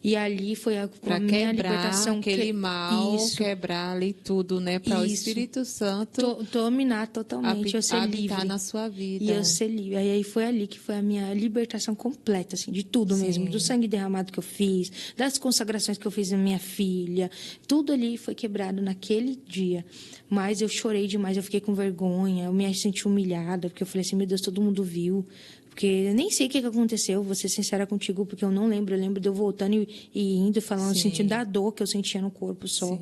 E ali foi a minha libertação. Aquele mal, quebrar ali tudo, né? Para o Espírito Santo dominar totalmente, eu ser livre. Na sua vida. E eu ser livre. Aí foi ali que foi a minha libertação completa, assim, de tudo mesmo. Do sangue derramado que eu fiz, das consagrações que eu fiz na minha filha. Tudo ali foi quebrado naquele dia. Mas eu chorei demais, eu fiquei com vergonha, eu me senti humilhada, porque eu falei assim, meu Deus, todo mundo viu. Porque eu nem sei o que aconteceu, vou ser sincera contigo, porque eu não lembro. Eu lembro de eu voltando e indo, falando, sentindo da dor que eu sentia no corpo só.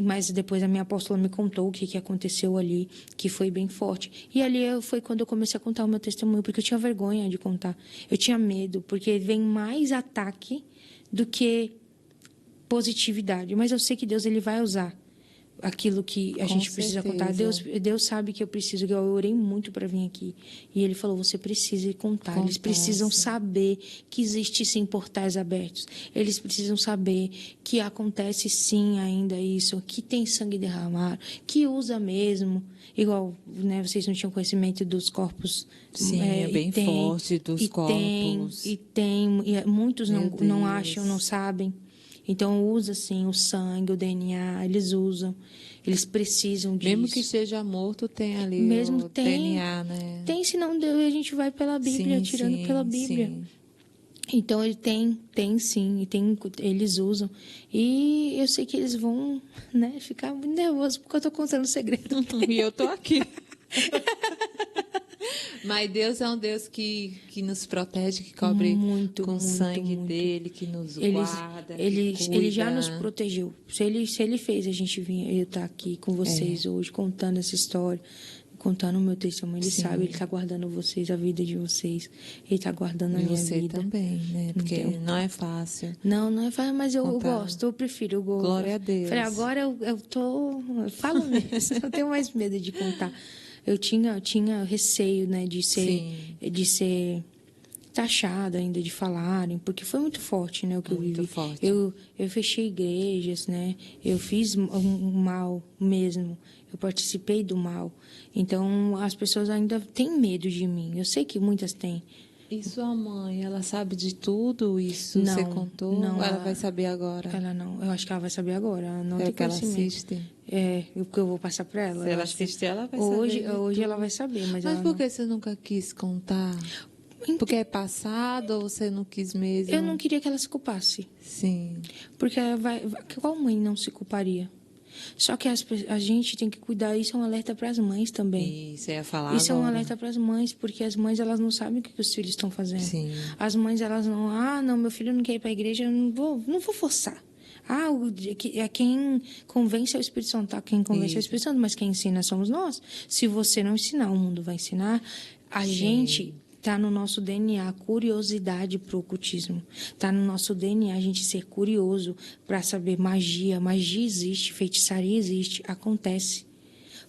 Mas depois a minha apóstola me contou o que aconteceu ali, que foi bem forte. E ali foi quando eu comecei a contar o meu testemunho, porque eu tinha vergonha de contar. Eu tinha medo, porque vem mais ataque do que positividade. Mas eu sei que Deus ele vai usar aquilo que a gente precisa contar. Deus sabe que eu preciso, que eu orei muito para vir aqui. E ele falou, você precisa contar. Eles precisam saber que existe sim portais abertos. Eles precisam saber que acontece sim ainda isso, que tem sangue derramado, que usa mesmo. Igual, né, vocês não tinham conhecimento dos corpos. Sim, bem forte dos corpos. E muitos não acham, não sabem. Então, usa, sim, o sangue, o DNA, eles usam. Eles precisam disso. Mesmo que esteja morto, tem ali o DNA, né? Tem, senão a gente vai pela Bíblia, tirando pela Bíblia. Sim. Então, ele tem sim, eles usam. E eu sei que eles vão, né, ficar muito nervosos porque eu estou contando o segredo. E eu estou aqui. Mas Deus é um Deus que nos protege, que cobre com o sangue dele, que nos guarda. Ele já nos protegeu. Se ele fez a gente vir, eu estar aqui com vocês hoje, contando essa história, contando o meu testemunho, ele sabe, ele está guardando vocês, a vida de vocês. Ele está guardando a minha vida. E você também, né? Porque então, não é fácil. Não é fácil, mas eu gosto, eu prefiro. Glória a Deus. Falei, agora eu falo mesmo, não tenho mais medo de contar. Eu tinha receio, né, de ser taxada ainda, de falarem, porque foi muito forte, né, o que eu vivi. Forte. Eu fechei igrejas, né, eu fiz um mal mesmo, eu participei do mal. Então, as pessoas ainda têm medo de mim, eu sei que muitas têm. E sua mãe, ela sabe de tudo isso? Não, você contou? Não, ela vai saber agora? Ela não. Eu acho que ela vai saber agora. Ela não tem que ela assiste? O que eu vou passar para ela. Se ela assistir, ela vai saber. Hoje ela vai saber, mas por que você nunca quis contar? Porque é passado ou você não quis mesmo? Eu não queria que ela se culpasse. Sim. Porque qual mãe não se culparia? Só que a gente tem que cuidar, isso é um alerta para as mães também. Isso, eu ia falar Isso agora. é um alerta para as mães, porque as mães, elas não sabem o que os filhos estão fazendo. Sim. As mães, elas não, meu filho não quer ir para a igreja, eu não vou forçar. Quem convence é o Espírito Santo, tá? Quem convence é o Espírito Santo, mas quem ensina somos nós. Se você não ensinar, o mundo vai ensinar. A gente está no nosso DNA a curiosidade para o ocultismo. Está no nosso DNA a gente ser curioso para saber magia. Magia existe, feitiçaria existe, acontece.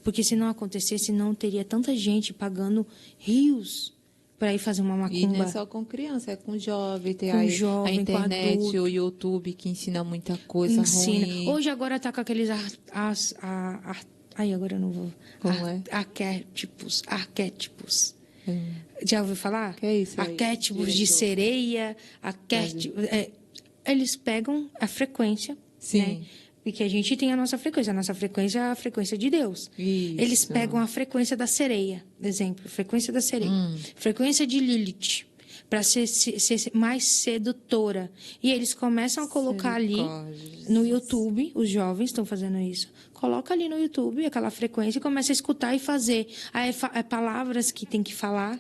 Porque se não acontecesse, não teria tanta gente pagando rios para ir fazer uma macumba. E não é só com criança, é com jovem. Tem Com jovem, a internet, com adulto. o YouTube, que ensina muita coisa ruim. Hoje agora está com aqueles... agora eu não vou... Como é? Arquétipos. Já ouviu falar? Que é isso aí? Arquétipos de sereia, eles pegam a frequência, Sim. né? Porque a gente tem a nossa frequência é a frequência de Deus. Isso. Eles pegam a frequência da sereia, exemplo, frequência da sereia, frequência de Lilith, para ser mais sedutora. E eles começam a colocar ali no YouTube, os jovens estão fazendo isso. Coloca ali no YouTube aquela frequência e começa a escutar e fazer. Aí palavras que tem que falar,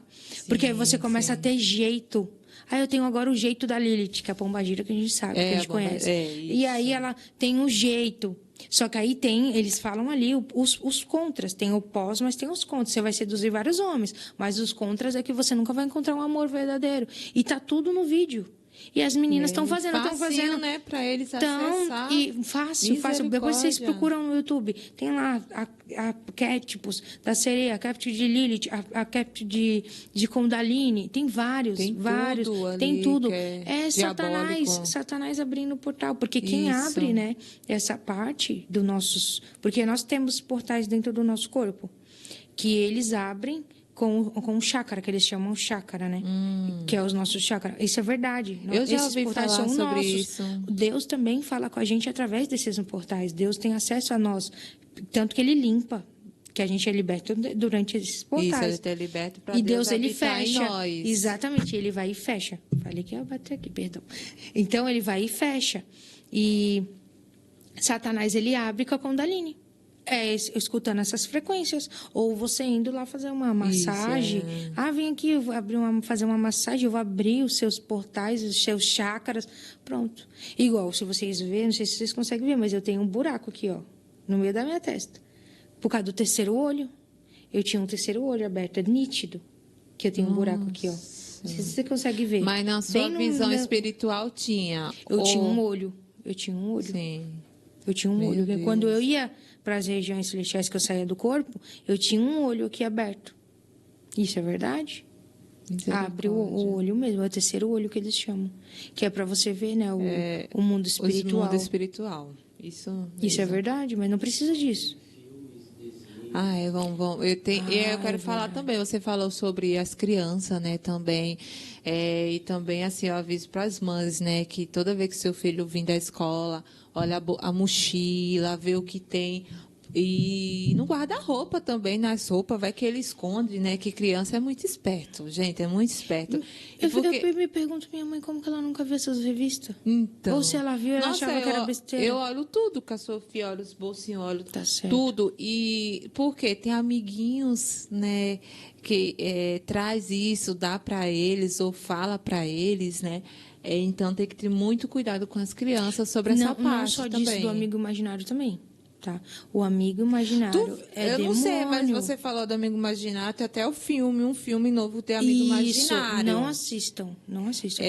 porque aí você começa a ter jeito. Eu tenho agora o jeito da Lilith, que é a pombagira que a gente sabe, que a gente conhece. E aí ela tem um jeito. Só que aí eles falam ali os contras. Tem o pós, mas tem os contras. Você vai seduzir vários homens, mas os contras é que você nunca vai encontrar um amor verdadeiro. E tá tudo no vídeo. E as meninas estão fazendo, né, para eles acessar. E fácil. Depois vocês procuram no YouTube. Tem lá arquétipos da sereia, arquétipo de Lilith, arquétipo de Kundalini. Tem vários. Tudo ali, tem tudo. É Satanás abrindo o portal. Porque quem abre, né, essa parte dos nossos... Porque nós temos portais dentro do nosso corpo. Que eles abrem com o chácara, que eles chamam chácara, né? Que é os nossos chácaras. Isso é verdade. Eu já ouvi falar sobre nossos. Isso. Deus também fala com a gente através desses portais. Deus tem acesso a nós. Tanto que Ele limpa, que a gente é liberto durante esses portais. Isso, Ele é liberto para Deus Ele fecha. Em nós. Exatamente, Ele vai e fecha. Falei que ia bater aqui, perdão. Então, Ele vai e fecha. E Satanás, ele abre com a Kundalini. Escutando essas frequências. Ou você indo lá fazer uma massagem. Vem aqui, eu vou fazer uma massagem, eu vou abrir os seus portais, os seus chácaras. Pronto. Igual, se vocês verem, não sei se vocês conseguem ver, mas eu tenho um buraco aqui, ó, no meio da minha testa. Por causa do terceiro olho. Eu tinha um terceiro olho aberto, é nítido. Que eu tenho um buraco aqui, ó. Não sei se você consegue ver. Mas na sua visão espiritual tinha? Tinha um olho. Eu tinha um olho. Sim. Eu tinha um olho. Quando eu ia para as regiões celestiais que eu saía do corpo, eu tinha um olho aqui aberto. Isso é verdade? Abre o olho mesmo, é o terceiro olho que eles chamam. Que é para você ver, né, o mundo espiritual. O mundo espiritual. Isso é verdade, mas não precisa disso. Vamos. Eu quero falar também. Você falou sobre as crianças, né, também. E também, assim, eu aviso para as mães, né, que toda vez que seu filho vir da escola, olha a mochila, vê o que tem. E no guarda-roupa também, nas roupas, vai que ele esconde, né? Que criança é muito esperto, gente, é muito esperto. Eu me pergunto, minha mãe, como que ela nunca viu essas revistas? Então, ou se ela viu, ela achava que era besteira. Eu olho tudo com a Sofia, olho os bolsinhos, olho certo. Tudo. E porque tem amiguinhos, né, que traz isso, dá para eles ou fala para eles, né? Então tem que ter muito cuidado com as crianças sobre essa parte. Não só também. disso, do amigo imaginário também. Tá? O amigo imaginário eu não sei, mas você falou do amigo imaginário, tem até um filme novo tem amigo imaginário. Não assistam totalmente.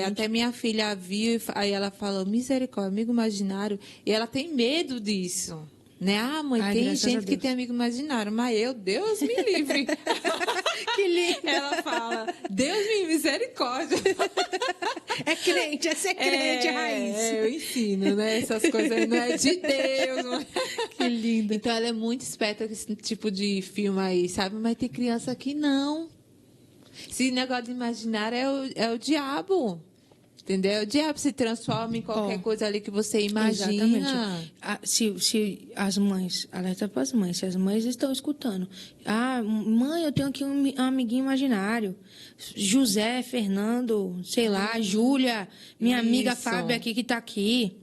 Até minha filha viu, aí ela falou, misericórdia, amigo imaginário, e ela tem medo disso. Né? Mãe, tem gente que tem amigo imaginário, mas Deus me livre. Que lindo. Ela fala, Deus me misericórdia. É crente, essa é crente raiz. Eu ensino, né? Essas coisas aí não é de Deus. Mas... Que lindo. Então ela é muito esperta com esse tipo de filme aí, sabe? Mas tem criança que não. Esse negócio de imaginário é o diabo. Entendeu? O diabo se transforma em qualquer coisa ali que você imagina. Exatamente. Se as mães, alerta para as mães, se as mães estão escutando. Mãe, eu tenho aqui um amiguinho imaginário. José, Fernando, sei lá, Júlia, minha amiga Fábia aqui que está aqui.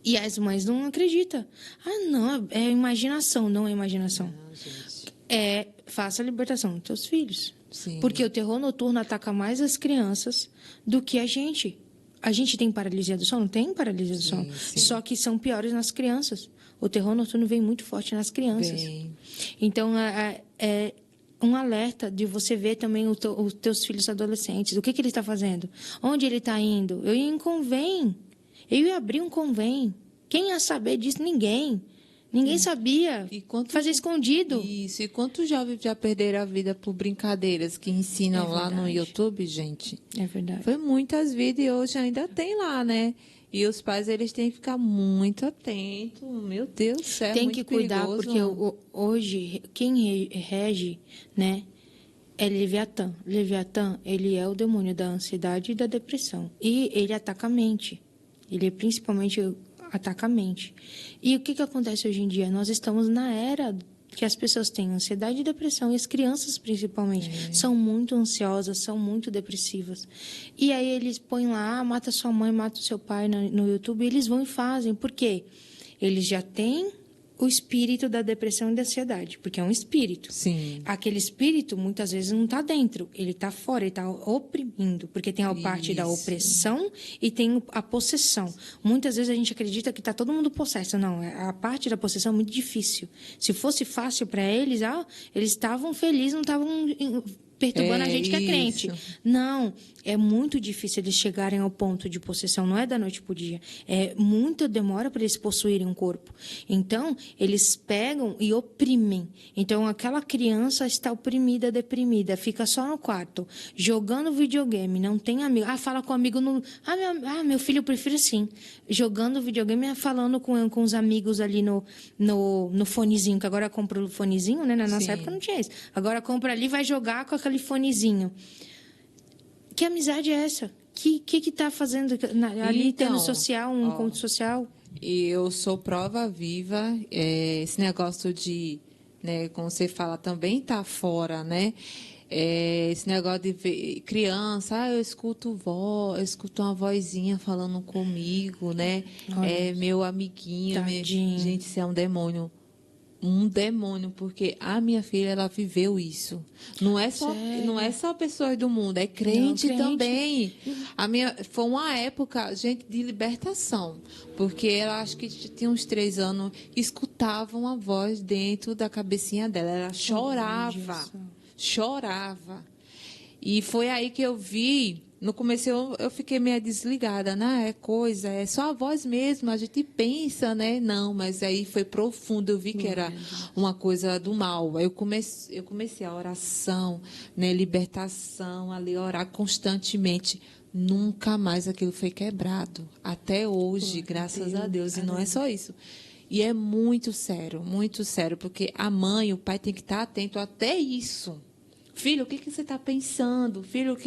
E as mães não acreditam. Ah, não, é imaginação. Não é imaginação. Não, gente. Faça a libertação dos teus filhos. Sim. Porque o terror noturno ataca mais as crianças do que a gente. A gente tem paralisia do sono? Tem paralisia do sono. Sim. Só que são piores nas crianças. O terror noturno vem muito forte nas crianças. Então, é um alerta de você ver também os teus filhos adolescentes. O que ele está fazendo? Onde ele está indo? Eu ia em convém. Eu ia abrir um convém. Quem ia saber disso? Ninguém. Ninguém sabia. Fazer escondido. Isso. E quantos jovens já perderam a vida por brincadeiras que ensinam lá no YouTube, gente? É verdade. Foi muitas vidas e hoje ainda tem lá, né? E os pais, eles têm que ficar muito atentos. Meu Deus do céu, tem muito que cuidar, perigoso. porque hoje, quem rege, né, é Leviatã. Leviatã, ele é o demônio da ansiedade e da depressão. E ele ataca a mente. Ele principalmente ataca a mente. E o que acontece hoje em dia? Nós estamos na era que as pessoas têm ansiedade e depressão, e as crianças, principalmente, são muito ansiosas, são muito depressivas. E aí eles põem lá, mata sua mãe, mata o seu pai no YouTube, e eles vão e fazem. Por quê? Eles já têm o espírito da depressão e da ansiedade, porque é um espírito. Sim. Aquele espírito, muitas vezes, não está dentro, ele está fora, ele está oprimindo, porque tem a parte da opressão e tem a possessão. Muitas vezes a gente acredita que está todo mundo possesso. Não, a parte da possessão é muito difícil. Se fosse fácil para eles, eles estavam felizes, não estavam perturbando a gente que é crente. Não, é muito difícil eles chegarem ao ponto de possessão, não é da noite para o dia. É muita demora para eles possuírem um corpo. Então, eles pegam e oprimem. Então, aquela criança está oprimida, deprimida, fica só no quarto, jogando videogame, não tem amigo. Fala com amigo no... meu filho, eu prefiro assim. Jogando videogame, falando com os amigos ali no fonezinho, que agora compra o fonezinho, né? Na nossa época não tinha isso. Agora compra ali, vai jogar com aquele fonezinho. Que amizade é essa? Que está fazendo ali, então, tendo social, um encontro social? E eu sou prova viva. Esse negócio de, né, como você fala, também está fora, né? Esse negócio de ver criança, eu escuto uma vozinha falando comigo, né? Meu amiguinho. Gente, isso é um demônio. Um demônio, porque a minha filha, ela viveu isso. Não é só pessoas do mundo, é crente também. Foi uma época, gente, de libertação, porque ela, acho que tinha uns 3 anos, escutava uma voz dentro da cabecinha dela, ela chorava. E foi aí que eu vi. No começo eu fiquei meio desligada, né? É só a voz mesmo, a gente pensa, né? Não, mas aí foi profundo, eu vi que era uma coisa do mal. Aí eu comecei a oração, né? Libertação, ali orar constantemente. Nunca mais aquilo foi quebrado. Até hoje, graças a Deus. E não é só isso. E é muito sério, porque a mãe, o pai tem que estar atento até isso. Filho, o que você está pensando? Filho,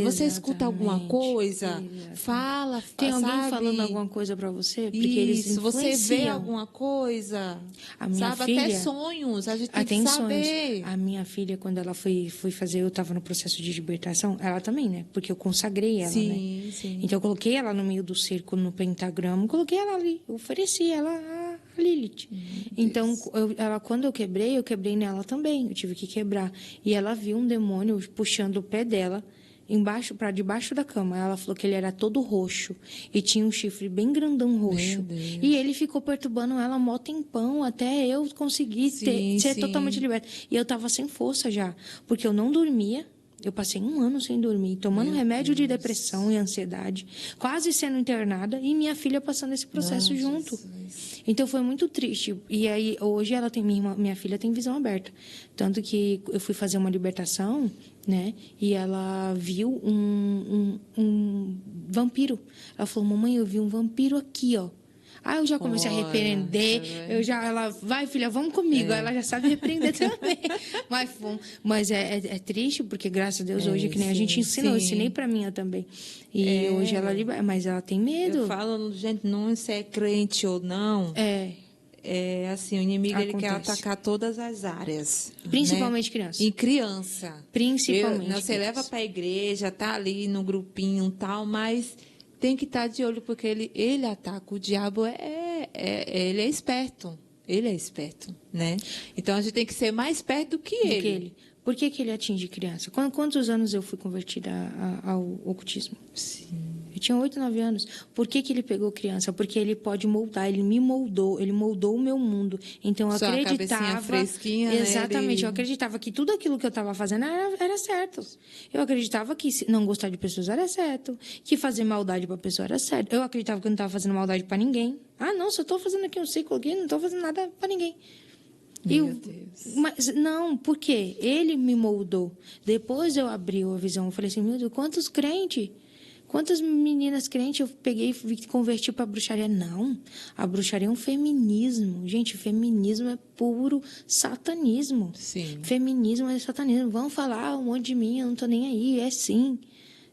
você escuta alguma coisa? Fala, tem alguém sabe? falando alguma coisa para você? Porque Isso, eles você vê alguma coisa? A minha sabe, filha, até sonhos, a gente tem que saber. Sonhos. A minha filha, quando ela foi fazer, eu estava no processo de libertação, ela também, né? Porque eu consagrei ela, né? Sim. Então, eu coloquei ela no meio do círculo, no pentagrama, coloquei ela ali, eu ofereci ela a Lilith. Então, quando eu quebrei nela também, eu tive que quebrar. E ela viu um demônio puxando o pé dela para debaixo da cama. Ela falou que ele era todo roxo e tinha um chifre bem grandão roxo. E ele ficou perturbando ela mó tempão até eu conseguir ser totalmente liberta. E eu estava sem força já, porque eu não dormia. Eu passei 1 ano sem dormir, tomando remédio de depressão e ansiedade, quase sendo internada, e minha filha passando esse processo junto. Jesus. Então, foi muito triste. E aí, hoje, minha filha tem visão aberta. Tanto que eu fui fazer uma libertação, né? E ela viu um vampiro. Ela falou, mamãe, eu vi um vampiro aqui, ó. Eu já comecei a repreender. Ela, vai, filha, vamos comigo. Ela já sabe repreender também. Mas é triste, porque graças a Deus, hoje, que nem a gente ensinou, eu ensinei para mim também. E hoje ela libera, mas ela tem medo. Eu falo, gente, não se é crente ou não. Assim, o inimigo ele quer atacar todas as áreas. Principalmente né? criança. E criança. Principalmente. Você leva para a igreja, tá ali no grupinho e tal, mas tem que estar de olho, porque ele ataca. O diabo ele é esperto. Ele é esperto, né? Então, a gente tem que ser mais esperto do que ele. Por que ele atinge criança? Quantos anos eu fui convertida ao ocultismo? Sim. Eu tinha 8, 9 anos. Por que ele pegou criança? Porque ele pode moldar, ele me moldou, ele moldou o meu mundo. Então, eu Sua acreditava... fresquinha, exatamente, né? eu acreditava que tudo aquilo que eu estava fazendo era certo. Eu acreditava que não gostar de pessoas era certo, que fazer maldade para a pessoa era certo. Eu acreditava que eu não estava fazendo maldade para ninguém. Não, só estou fazendo aqui um ciclo aqui, não estou fazendo nada para ninguém. Meu Deus. Mas não, por quê? Ele me moldou. Depois eu abri a visão, eu falei assim, meu Deus, quantos crentes... Quantas meninas crentes eu peguei e converti para a bruxaria? Não, a bruxaria é um feminismo. Gente, feminismo é puro satanismo. Sim. Feminismo é satanismo. Vão falar um monte de mim, eu não estou nem aí. É sim.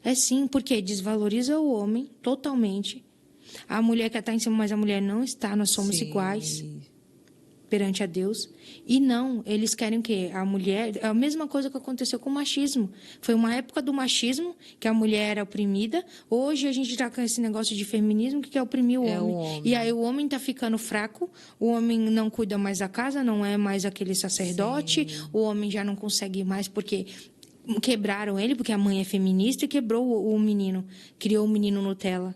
É sim, porque desvaloriza o homem totalmente. A mulher quer estar em cima, mas a mulher não está. Nós somos iguais perante a Deus. E não, eles querem o quê? A mulher... É a mesma coisa que aconteceu com o machismo. Foi uma época do machismo, que a mulher era oprimida. Hoje a gente está com esse negócio de feminismo, que quer oprimir o homem. E aí o homem está ficando fraco, o homem não cuida mais da casa, não é mais aquele sacerdote, o homem já não consegue mais, porque... Quebraram ele, porque a mãe é feminista, e quebrou o menino. Criou o menino Nutella.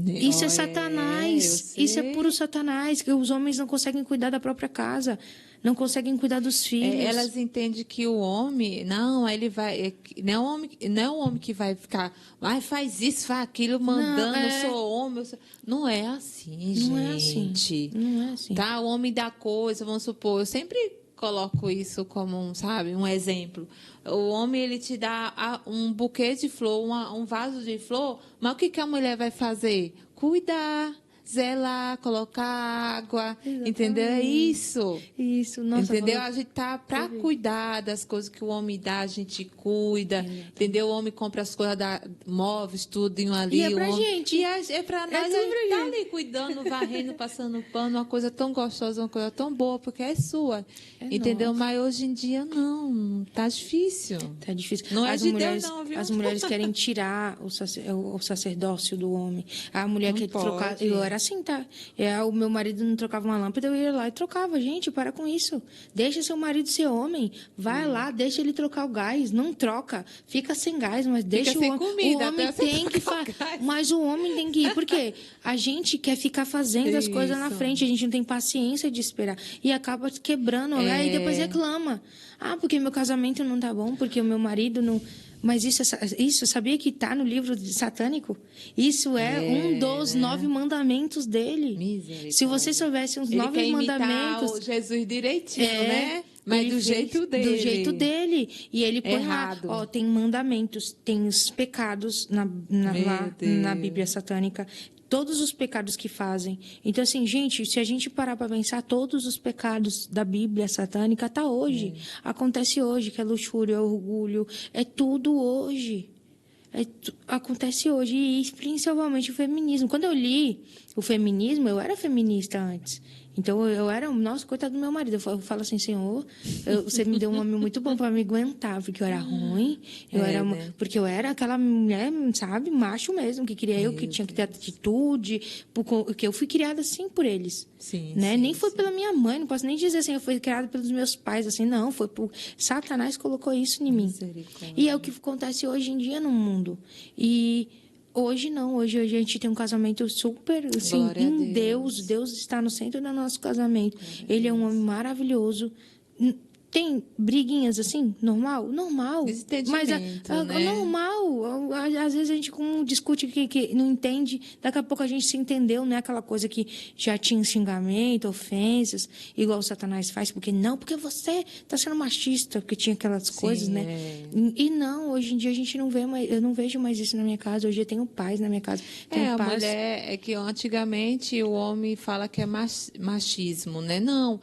Isso é Satanás. Isso é puro Satanás. Que os homens não conseguem cuidar da própria casa, não conseguem cuidar dos filhos. Elas entendem que o homem, ele vai, não é o homem que vai ficar, faz isso, faz aquilo, mandando, eu sou homem. Não é assim, gente. Não é assim. Não é assim. Tá? O homem dá coisa, vamos supor, eu sempre coloco isso como um exemplo. O homem, ele te dá um buquê de flor, um vaso de flor, mas o que a mulher vai fazer? Cuidar, zelar, colocar água, exatamente. Entendeu? É isso. Isso, nossa. Entendeu? A gente tá para cuidar das coisas que o homem dá, a gente cuida, entendeu? O homem compra as coisas, móveis, tudo ali. E é pra gente. E é para nós, a gente tá ali cuidando, varrendo, passando pano, uma coisa tão gostosa, uma coisa tão boa, porque é sua. Entendeu? Nossa. Mas hoje em dia, não. Tá difícil. Tá difícil. Não é de Deus, não, viu? As mulheres querem tirar o sacerdócio do homem. A mulher quer trocar... Eu era assim, tá? O meu marido não trocava uma lâmpada, eu ia lá e trocava. Gente, para com isso. Deixa seu marido ser homem. Vai lá, deixa ele trocar o gás. Não troca. Fica sem gás, mas deixa o homem. Comida, o homem tem que mas o homem tem que ir. Porque a gente quer ficar fazendo as coisas na frente. A gente não tem paciência de esperar. E acaba quebrando. Aí depois reclama. Porque meu casamento não tá bom, porque o meu marido não... Mas isso sabia que está no livro satânico? Isso é um dos 9 mandamentos dele. Se você soubesse os 9 mandamentos... Ele quer Jesus direitinho, né? Mas do jeito dele. Do jeito dele. E ele põe lá, tem mandamentos, tem os pecados lá na Bíblia satânica. Todos os pecados que fazem. Então, assim, gente, se a gente parar para pensar, todos os pecados da Bíblia satânica tá hoje. Acontece hoje, que é luxúria, é orgulho, é tudo hoje. Acontece hoje. E principalmente o feminismo. Quando eu li o feminismo, eu era feminista antes. Então, eu era... Nossa, coitado do meu marido. Eu falo assim, Senhor, você me deu um homem muito bom para me aguentar, porque eu era ruim. Porque eu era aquela mulher, sabe, macho mesmo, que queria que tinha que ter atitude, porque eu fui criada assim por eles. Sim, né? Sim, nem foi pela minha mãe, não posso nem dizer assim, eu fui criada pelos meus pais, assim, não. Foi por... Satanás colocou isso em mim. E é o que acontece hoje em dia no mundo. E... Hoje não, hoje a gente tem um casamento super, assim, em Deus. Deus está no centro do nosso casamento. Ele é um homem maravilhoso. Tem briguinhas assim, normal? Normal. Mas né? normal. Às vezes a gente discute que não entende, daqui a pouco a gente se entendeu, não é aquela coisa que já tinha xingamento, ofensas, igual o Satanás faz, porque você está sendo machista, porque tinha aquelas coisas, né? E não, hoje em dia a gente não vê mais, eu não vejo mais isso na minha casa, hoje eu tenho paz na minha casa. A mulher, é que antigamente o homem fala que é machismo, né? Não.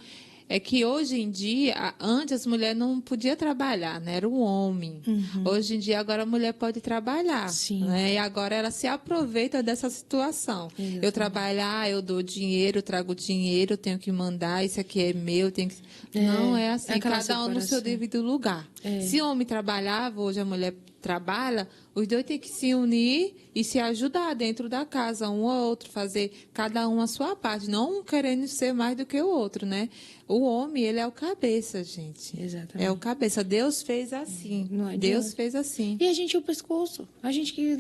É que hoje em dia, antes as mulheres não podiam trabalhar, né? Era o homem. Hoje em dia, agora a mulher pode trabalhar. Sim. Né? E agora ela se aproveita dessa situação. Exatamente. Eu trabalhar, eu dou dinheiro, eu trago dinheiro, eu tenho que mandar, isso aqui é meu, tenho que... Não é assim, cada um no seu devido lugar. Se o homem trabalhava, hoje a mulher trabalha, os dois têm que se unir e se ajudar dentro da casa, um ao outro, fazer cada um a sua parte, não um querendo ser mais do que o outro, né? O homem, ele é o cabeça, gente. Exatamente. É o cabeça. Deus fez assim. Não adianta. Deus fez assim. E a gente é o pescoço. A gente que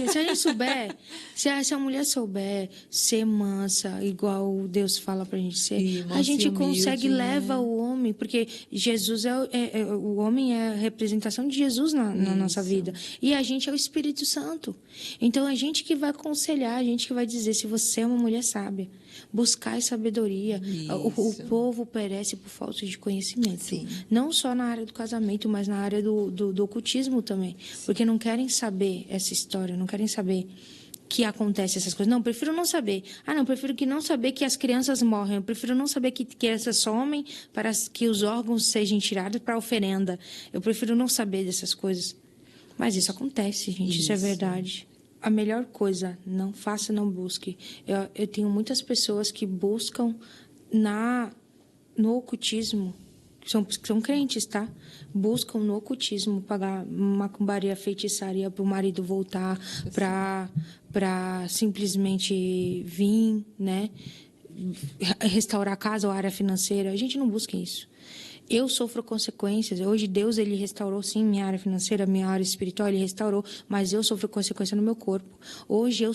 se a gente souber, se a mulher souber ser mansa, igual Deus fala pra gente ser, a gente consegue levar o homem, porque Jesus o homem é a representação de Jesus na nossa vida. E a gente é o Espírito Santo. Então a gente que vai aconselhar, a gente que vai dizer se você é uma mulher sábia, buscar sabedoria. O povo perece por falta de conhecimento. Sim. Não só na área do casamento, mas na área do ocultismo também. Sim. Porque não querem saber essa história, não querem saber que acontece essas coisas. Não, prefiro não saber. Não, prefiro que não saber que as crianças morrem. Eu prefiro não saber que crianças somem para que os órgãos sejam tirados para oferenda. Eu prefiro não saber dessas coisas. Mas isso acontece, gente. Isso é verdade. A melhor coisa, não faça, não busque. Eu tenho muitas pessoas que buscam no ocultismo, são crentes, tá? Buscam no ocultismo pagar macumbaria, feitiçaria para o marido voltar, para simplesmente vir, né? Restaurar a casa ou a área financeira. A gente não busca isso. Eu sofro consequências. Hoje, Deus, ele restaurou, sim, minha área financeira, minha área espiritual, ele restaurou, mas eu sofro consequência no meu corpo. Hoje,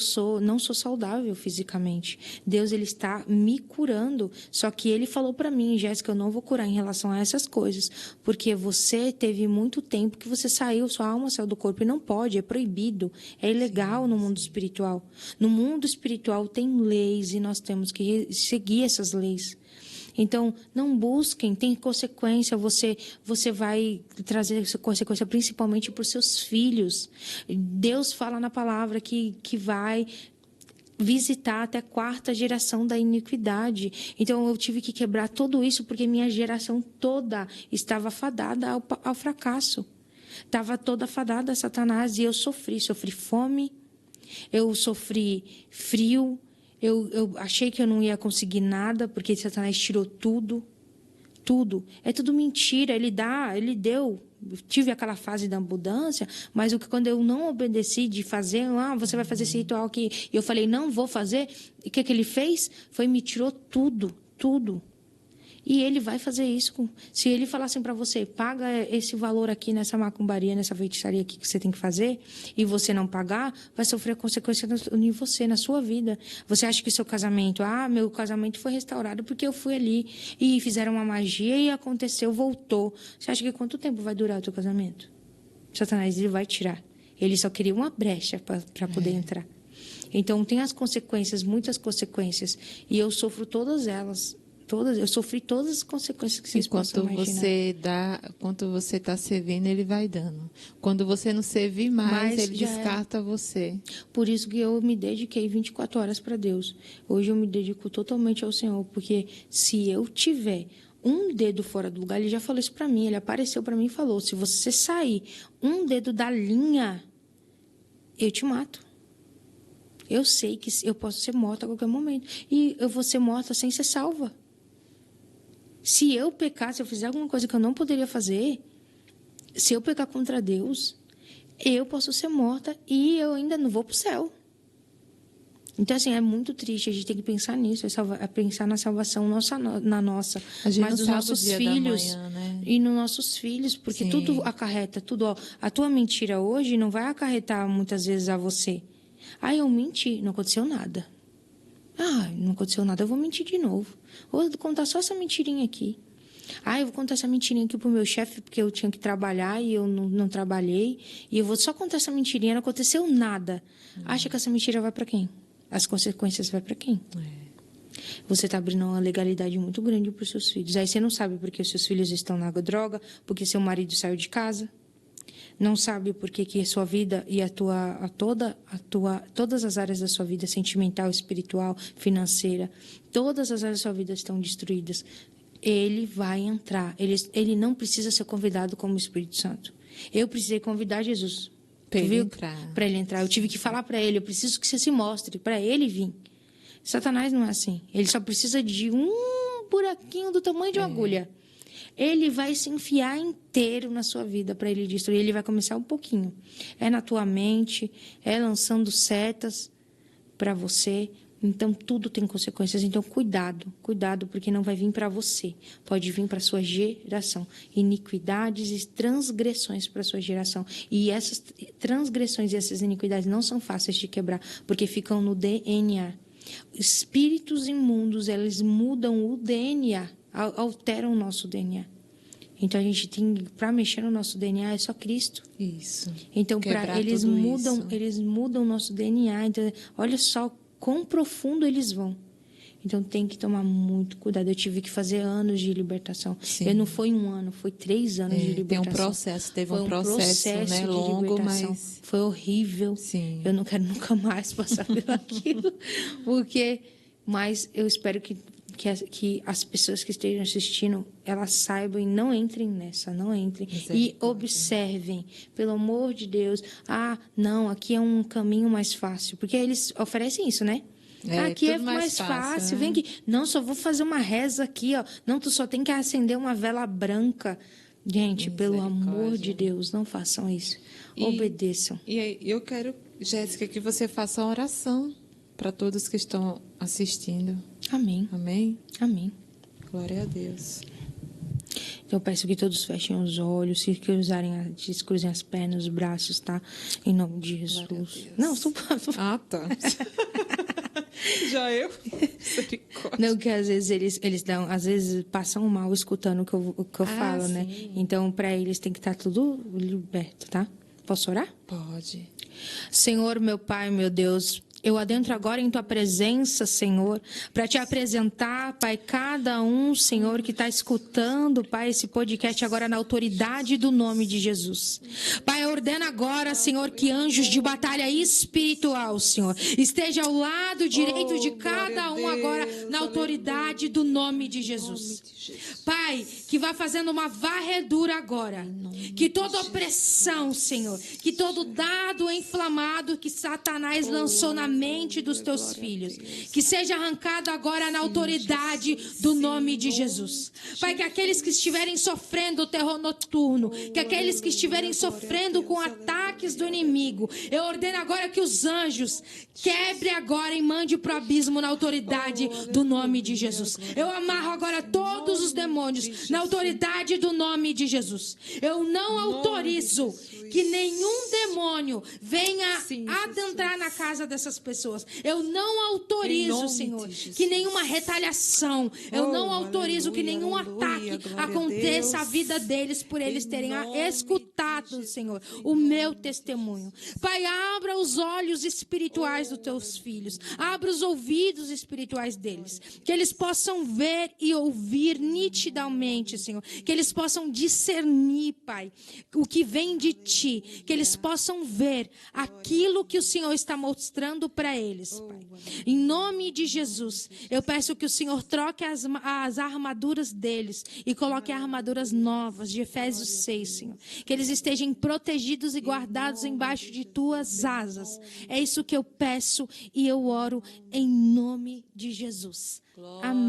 não sou saudável fisicamente. Deus, ele está me curando, só que ele falou para mim, Jéssica, eu não vou curar em relação a essas coisas, porque você teve muito tempo que você saiu, sua alma saiu do corpo, e não pode, é proibido, é ilegal no mundo espiritual. No mundo espiritual tem leis, e nós temos que seguir essas leis. Então, não busquem, tem consequência, você vai trazer essa consequência principalmente para os seus filhos. Deus fala na palavra que vai visitar até a 4ª geração da iniquidade. Então, eu tive que quebrar tudo isso porque minha geração toda estava fadada ao fracasso. Estava toda fadada a Satanás e eu sofri fome, eu sofri frio, eu achei que eu não ia conseguir nada, porque Satanás tirou tudo. Tudo. É tudo mentira. Ele deu. Tive aquela fase da abundância, mas quando eu não obedeci de fazer, você vai fazer esse ritual aqui, e eu falei, não vou fazer, e o que ele fez? Me tirou tudo, tudo. E ele vai fazer isso. Se ele falar assim para você, paga esse valor aqui nessa macumbaria, nessa feitiçaria aqui que você tem que fazer, e você não pagar, vai sofrer consequência em você, na sua vida. Você acha que seu casamento, meu casamento foi restaurado porque eu fui ali e fizeram uma magia e aconteceu, voltou. Você acha que quanto tempo vai durar o teu casamento? Satanás, ele vai tirar. Ele só queria uma brecha para poder entrar. Então, tem as consequências, muitas consequências, e eu sofro todas elas. Eu sofri todas as consequências que vocês possam imaginar. Quanto você está servindo, ele vai dando. Quando você não servir mais, ele descarta você. Por isso que eu me dediquei 24 horas para Deus. Hoje eu me dedico totalmente ao Senhor, porque se eu tiver um dedo fora do lugar, ele já falou isso para mim, ele apareceu para mim e falou, se você sair um dedo da linha, eu te mato. Eu sei que eu posso ser morta a qualquer momento. E eu vou ser morta sem ser salva. Se eu pecar, se eu fizer alguma coisa que eu não poderia fazer, se eu pecar contra Deus, eu posso ser morta e eu ainda não vou para o céu. Então, assim, é muito triste. A gente tem que pensar nisso, pensar na salvação mas dos nossos filhos. Manhã, né? E nos nossos filhos, porque tudo acarreta, tudo. A tua mentira hoje não vai acarretar muitas vezes a você. Eu menti, não aconteceu nada. Não aconteceu nada, eu vou mentir de novo. Vou contar só essa mentirinha aqui. Eu vou contar essa mentirinha aqui pro meu chefe, porque eu tinha que trabalhar e eu não trabalhei. E eu vou só contar essa mentirinha, não aconteceu nada. Acha que essa mentira vai para quem? As consequências vai para quem? Você está abrindo uma legalidade muito grande para os seus filhos. Aí você não sabe porque os seus filhos estão na droga, porque seu marido saiu de casa. Não sabe por que a sua vida e todas as áreas da sua vida, sentimental, espiritual, financeira, todas as áreas da sua vida estão destruídas. Ele vai entrar. Ele não precisa ser convidado como Espírito Santo. Eu precisei convidar Jesus. Para ele entrar. Eu tive que falar para ele, eu preciso que você se mostre, para ele vir. Satanás não é assim. Ele só precisa de um buraquinho do tamanho de uma agulha. Ele vai se enfiar inteiro na sua vida para ele destruir. Ele vai começar um pouquinho. É na tua mente, é lançando setas para você. Então, tudo tem consequências. Então, cuidado, porque não vai vir para você. Pode vir para a sua geração. Iniquidades e transgressões para a sua geração. E essas transgressões e essas iniquidades não são fáceis de quebrar, porque ficam no DNA. Espíritos imundos, eles mudam o DNA, alteram o nosso DNA. Então, a gente tem, para mexer no nosso DNA, é só Cristo. Isso. Então, eles mudam o nosso DNA. Então, olha só quão profundo eles vão. Então, tem que tomar muito cuidado. Eu tive que fazer anos de libertação. Não foi 1 ano, foi 3 anos de libertação. Tem um processo, teve um processo né, longo, mas... Foi horrível. Sim. Eu não quero nunca mais passar por aquilo. Mas eu espero que as pessoas que estejam assistindo, elas saibam e não entrem nessa, não entrem. E observem, pelo amor de Deus. Não, aqui é um caminho mais fácil. Porque eles oferecem isso, né? Aqui é mais fácil. Né? Vem aqui. Não, só vou fazer uma reza aqui, ó. Não, tu só tem que acender uma vela branca. Gente, pelo amor de Deus, não façam isso. Obedeçam. E aí, eu quero, Jéssica, que você faça uma oração para todos que estão assistindo. Amém. Amém? Amém. Glória a Deus. Então, eu peço que todos fechem os olhos, que cruzem as pernas, os braços, tá? Em nome de Jesus. Não, estou... tá. Já eu? Não, que às vezes eles passam mal escutando o que eu falo, sim. né? Então, para eles tem que estar tudo liberto, tá? Posso orar? Pode. Senhor, meu Pai, meu Deus, eu adentro agora em Tua presença, Senhor, para Te apresentar, Pai, cada um, Senhor, que está escutando, Pai, esse podcast agora na autoridade do nome de Jesus. Pai, ordena agora, Senhor, que anjos de batalha espiritual, Senhor, esteja ao lado direito de cada um agora na autoridade do nome de Jesus. Pai, que vá fazendo uma varredura agora, que toda opressão, Senhor, que todo dado inflamado que Satanás lançou na mente dos teus filhos, que seja arrancado agora na autoridade do nome de Jesus. Pai, que aqueles que estiverem sofrendo o terror noturno, que aqueles que estiverem sofrendo com ataques do inimigo, eu ordeno agora que os anjos quebre agora e mande para o abismo na autoridade do nome de Jesus. Eu amarro agora todos os demônios na autoridade do nome de Jesus. Eu não autorizo que nenhum demônio venha adentrar na casa dessas pessoas. Eu não autorizo, Senhor, que nenhuma retaliação, eu não autorizo que nenhum ataque aconteça à vida deles por eles terem escutado, Senhor, o meu testemunho. Pai, abra os olhos espirituais dos teus filhos, abra os ouvidos espirituais deles, que eles possam ver e ouvir nitidamente, Senhor, que eles possam discernir, Pai, o que vem de Ti, que eles possam ver aquilo que o Senhor está mostrando para eles, Pai. Em nome de Jesus, eu peço que o Senhor troque as armaduras deles e coloque armaduras novas de Efésios 6, Senhor. Que eles estejam protegidos e guardados embaixo de Tuas asas. É isso que eu peço e eu oro em nome de Jesus. Amém.